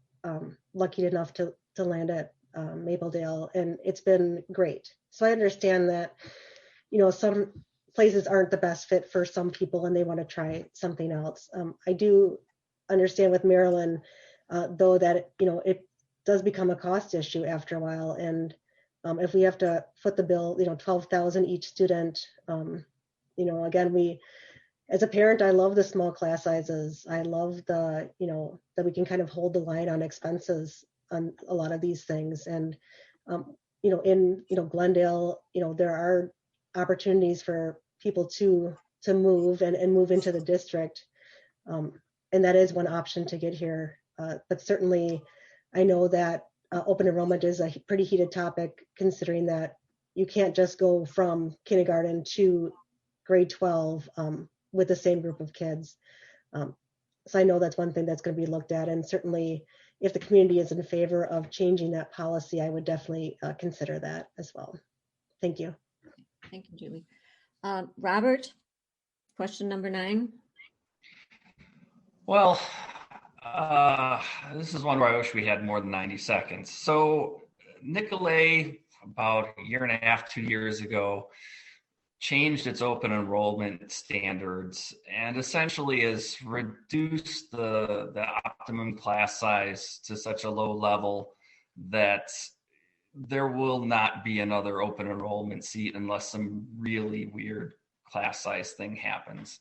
lucky enough to land at Mapledale, and it's been great. So I understand that, some places aren't the best fit for some people and they want to try something else. I do understand with Marilyn, though, that, it does become a cost issue after a while. And if we have to foot the bill, $12,000 each student, again, as a parent, I love the small class sizes. I love that we can kind of hold the line on expenses on a lot of these things. And, in, Glendale, there are opportunities for people to move and move into the district. And that is one option to get here. But certainly I know that open enrollment is a pretty heated topic, considering that you can't just go from kindergarten to grade 12 with the same group of kids. So I know that's one thing that's going to be looked at. And certainly if the community is in favor of changing that policy, I would definitely consider that as well. Thank you. Thank you, Julie. Robert, question number 9. Well, this is one where I wish we had more than 90 seconds. So Nicolet, about a year and a half, 2 years ago, changed its open enrollment standards and essentially has reduced the optimum class size to such a low level that there will not be another open enrollment seat unless some really weird class size thing happens.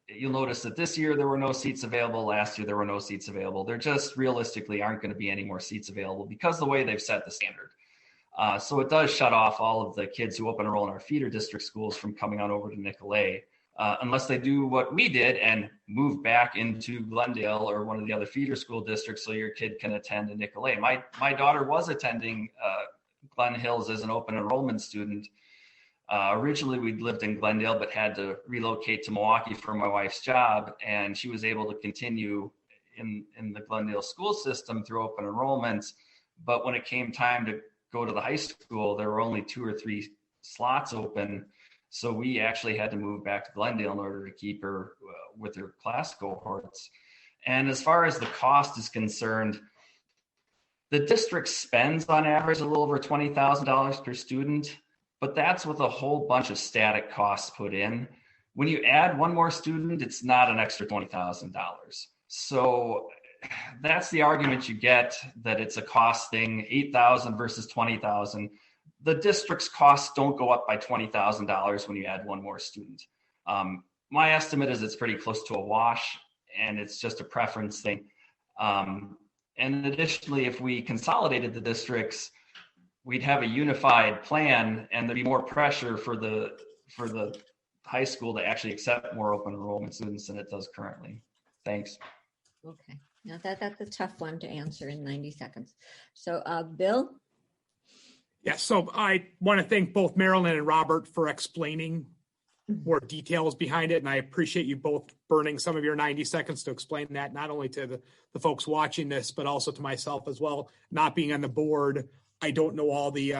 You'll notice that this year there were no seats available. Last year there were no seats available. There just realistically aren't going to be any more seats available because of the way they've set the standard. So it does shut off all of the kids who open enroll in our feeder district schools from coming on over to Nicolet, unless they do what we did and move back into Glendale or one of the other feeder school districts so your kid can attend a Nicolet. My daughter was attending Glen Hills as an open enrollment student. Originally, we'd lived in Glendale, but had to relocate to Milwaukee for my wife's job. And she was able to continue in the Glendale school system through open enrollments. But when it came time to go to the high school, there were only 2 or 3 slots open. So we actually had to move back to Glendale in order to keep her with her class cohorts. And as far as the cost is concerned, the district spends on average a little over $20,000 per student, but that's with a whole bunch of static costs put in. When you add one more student, it's not an extra $20,000. So that's the argument you get, that it's a cost thing, $8,000 versus $20,000. The district's costs don't go up by $20,000 when you add one more student. My estimate is it's pretty close to a wash, and it's just a preference thing. And additionally, if we consolidated the districts, we'd have a unified plan, and there'd be more pressure for the high school to actually accept more open enrollment students than it does currently. Thanks. Okay. Now that's a tough one to answer in 90 seconds. So Bill? Yeah, so I want to thank both Marilyn and Robert for explaining more details behind it. And I appreciate you both burning some of your 90 seconds to explain that, not only to the folks watching this, but also to myself as well. Not being on the board, I don't know all the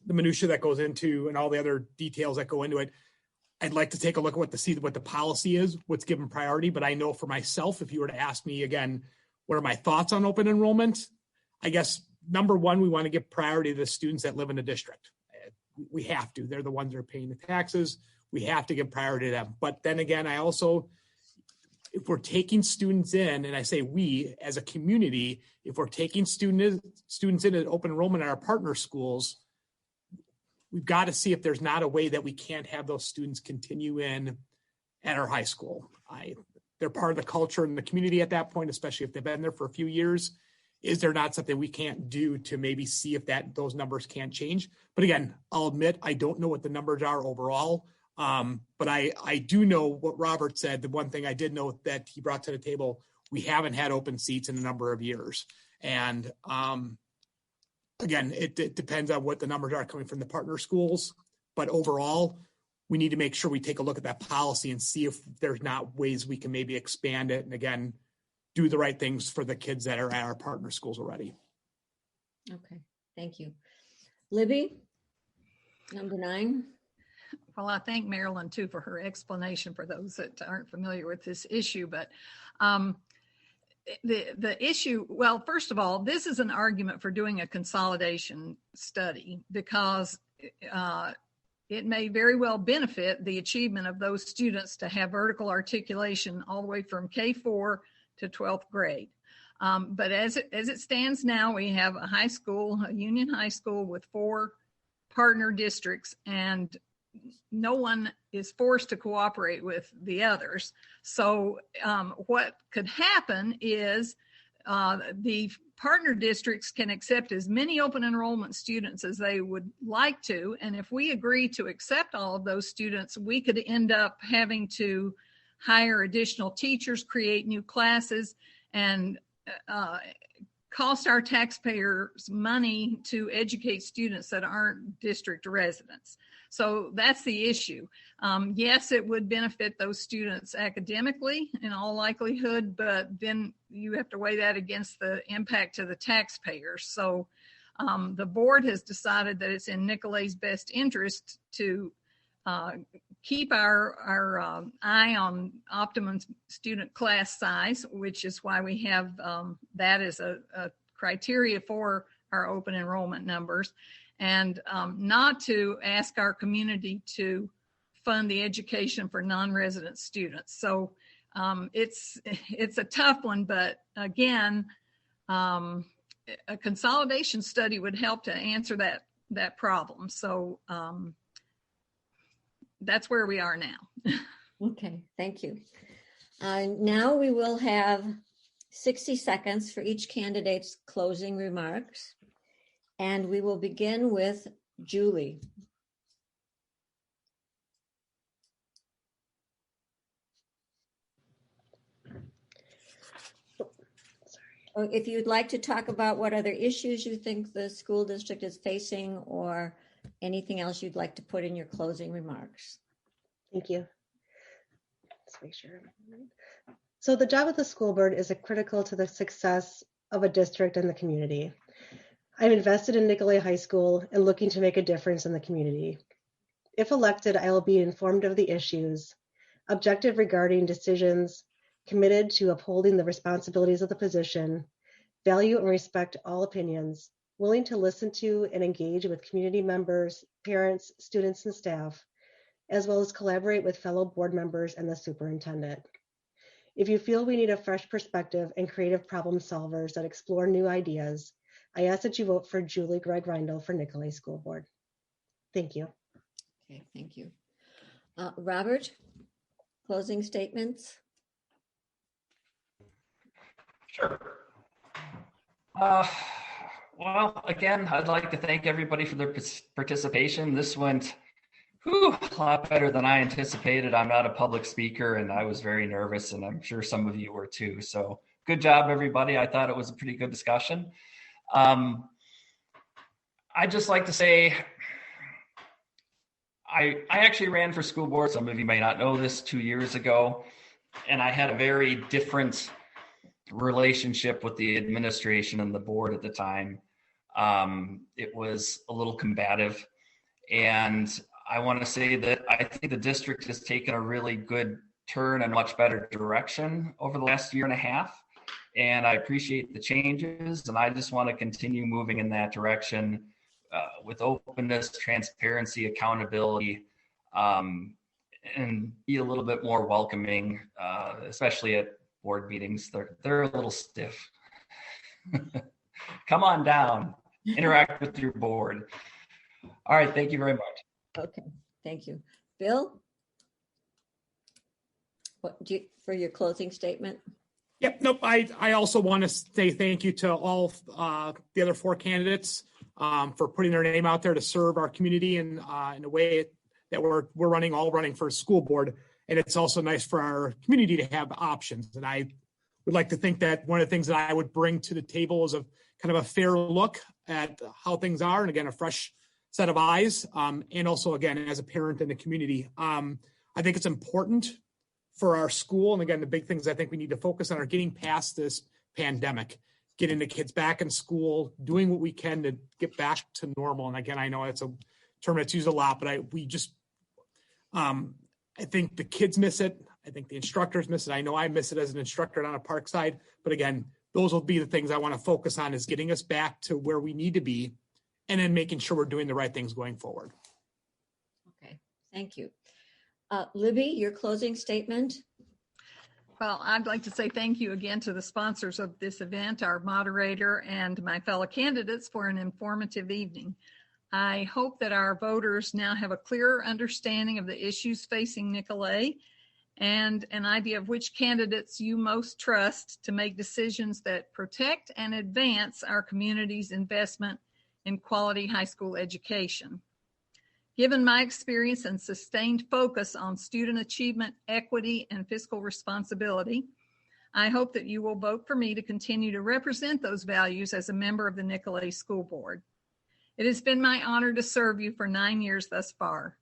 minutia that goes into and all the other details that go into it. I'd like to take a look at what the policy is, what's given priority. But I know for myself, if you were to ask me again, what are my thoughts on open enrollment? I guess number one, we want to give priority to the students that live in the district. We have to. They're the ones that are paying the taxes. We have to give priority to them. But then again, I also, if we're taking students in, and I say we as a community, if we're taking students in at open enrollment at our partner schools, we've got to see if there's not a way that we can't have those students continue in at our high school. They're part of the culture and the community at that point, especially if they've been there for a few years. Is there not something we can't do to maybe see if those numbers can't change? But again, I'll admit, I don't know what the numbers are overall. But I do know what Robert said. The one thing I did know that he brought to the table, we haven't had open seats in a number of years. And again, it depends on what the numbers are coming from the partner schools. But overall, we need to make sure we take a look at that policy and see if there's not ways we can maybe expand it. And again, do the right things for the kids that are at our partner schools already. Okay, thank you. Libby, number 9. Well, I thank Marilyn too for her explanation for those that aren't familiar with this issue. But the issue, well, first of all, this is an argument for doing a consolidation study because it may very well benefit the achievement of those students to have vertical articulation all the way from K4 to 12th grade. But as it stands now, we have a high school, a union high school with 4 partner districts, and no one is forced to cooperate with the others. So what could happen is the partner districts can accept as many open enrollment students as they would like to. And if we agree to accept all of those students, we could end up having to hire additional teachers, create new classes, and cost our taxpayers money to educate students that aren't district residents. So that's the issue. Yes, it would benefit those students academically in all likelihood, but then you have to weigh that against the impact to the taxpayers. So the board has decided that it's in Nicolet's best interest to keep our eye on optimum student class size, which is why we have that as a criteria for our open enrollment numbers, and not to ask our community to fund the education for non-resident students. So it's a tough one, but again, a consolidation study would help to answer that problem. So that's where we are now. Okay, thank you. Now we will have 60 seconds for each candidate's closing remarks. And we will begin with Julie. If you'd like to talk about what other issues you think the school district is facing or anything else you'd like to put in your closing remarks. Thank you. Let's make sure. So the job of the school board is critical to the success of a district and the community. I'm invested in Nicolet High School and looking to make a difference in the community. If elected, I will be informed of the issues, objective regarding decisions, committed to upholding the responsibilities of the position, value and respect all opinions, willing to listen to and engage with community members, parents, students, and staff, as well as collaborate with fellow board members and the superintendent. If you feel we need a fresh perspective and creative problem solvers that explore new ideas, I ask that you vote for Julie Gregg Reindl for Nicolet School Board. Thank you. Okay, thank you. Robert, closing statements? Sure. Well, again, I'd like to thank everybody for their participation. This went a lot better than I anticipated. I'm not a public speaker and I was very nervous, and I'm sure some of you were too. So good job, everybody. I thought it was a pretty good discussion. I'd just like to say, I actually ran for school board. Some of you may not know this, 2 years ago, and I had a very different relationship with the administration and the board at the time. It was a little combative, and I want to say that I think the district has taken a really good turn and much better direction over the last year and a half. And I appreciate the changes, and I just want to continue moving in that direction with openness, transparency, accountability, and be a little bit more welcoming, especially at board meetings. They're a little stiff. Come on down, interact with your board. All right, thank you very much. Okay, thank you. Bill, what do you, for your closing statement? Yep, nope. I also want to say thank you to all the other 4 candidates for putting their name out there to serve our community in a way that we're running for a school board. And it's also nice for our community to have options. And I would like to think that one of the things that I would bring to the table is a kind of a fair look at how things are. And again, a fresh set of eyes. And also, again, as a parent in the community, I think it's important for our school. And again, the big things I think we need to focus on are getting past this pandemic, getting the kids back in school, doing what we can to get back to normal. And again, I know it's a term that's used a lot, but I think the kids miss it. I think the instructors miss it. I know I miss it as an instructor on a park side, but again, those will be the things I want to focus on, is getting us back to where we need to be and then making sure we're doing the right things going forward. Okay, thank you. Libby, your closing statement? Well, I'd like to say thank you again to the sponsors of this event, our moderator, and my fellow candidates for an informative evening. I hope that our voters now have a clearer understanding of the issues facing Nicolet and an idea of which candidates you most trust to make decisions that protect and advance our community's investment in quality high school education. Given my experience and sustained focus on student achievement, equity, and fiscal responsibility, I hope that you will vote for me to continue to represent those values as a member of the Nicolet School Board. It has been my honor to serve you for 9 years thus far.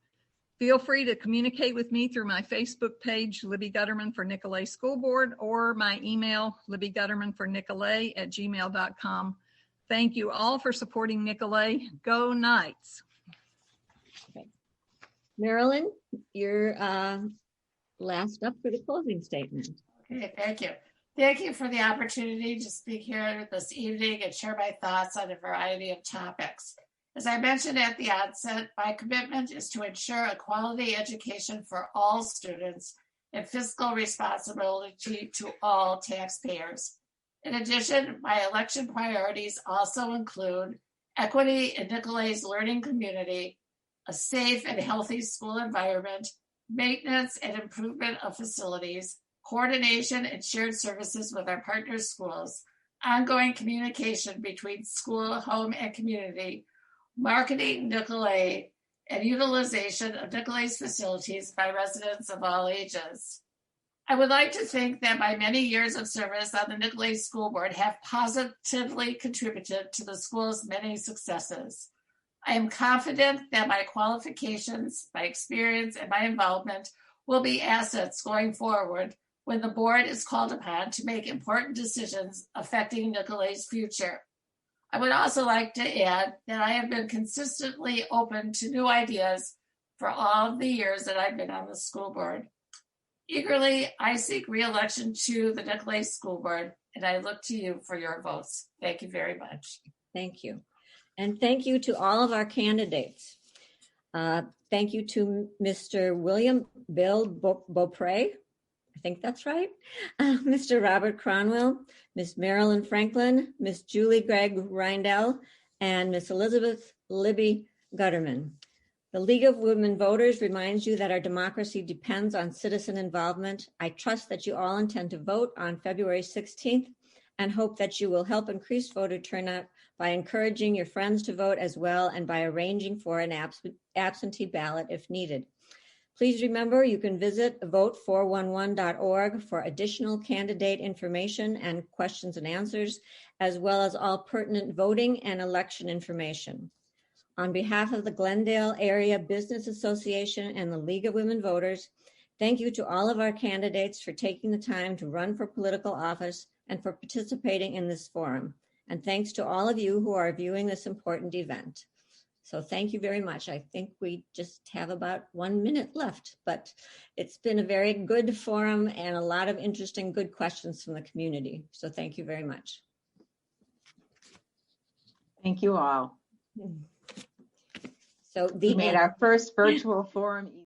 Feel free to communicate with me through my Facebook page, Libby Gutterman for Nicolet School Board, or my email, libbygutterman4nicolet@gmail.com. Thank you all for supporting Nicolet. Go Knights. Okay. Marilyn, you're last up for the closing statement. Okay, thank you. Thank you for the opportunity to speak here this evening and share my thoughts on a variety of topics. As I mentioned at the onset, my commitment is to ensure a quality education for all students and fiscal responsibility to all taxpayers. In addition, my election priorities also include equity in Nicolet's learning community, a safe and healthy school environment, maintenance and improvement of facilities, coordination and shared services with our partner schools, ongoing communication between school, home, and community, marketing Nicolet, and utilization of Nicolet's facilities by residents of all ages. I would like to think that my many years of service on the Nicolet School Board have positively contributed to the school's many successes. I am confident that my qualifications, my experience, and my involvement will be assets going forward when the board is called upon to make important decisions affecting Nicolet's future. I would also like to add that I have been consistently open to new ideas for all of the years that I've been on the school board. Eagerly, I seek re-election to the Nicolet School Board, and I look to you for your votes. Thank you very much. Thank you. And thank you to all of our candidates. Thank you to Mr. William Bill Beaupre. I think that's right. Mr. Robert Cronwell, Ms. Marilyn Franklin, Ms. Julie Gregg Reindell, and Ms. Elizabeth Libby Gutterman. The League of Women Voters reminds you that our democracy depends on citizen involvement. I trust that you all intend to vote on February 16th and hope that you will help increase voter turnout by encouraging your friends to vote as well and by arranging for an absentee ballot if needed. Please remember you can visit vote411.org for additional candidate information and questions and answers, as well as all pertinent voting and election information. On behalf of the Glendale Area Business Association and the League of Women Voters, thank you to all of our candidates for taking the time to run for political office and for participating in this forum. And thanks to all of you who are viewing this important event. So thank you very much. I think we just have about 1 minute left, but it's been a very good forum and a lot of interesting, good questions from the community. So thank you very much. Thank you all. So we made our first virtual forum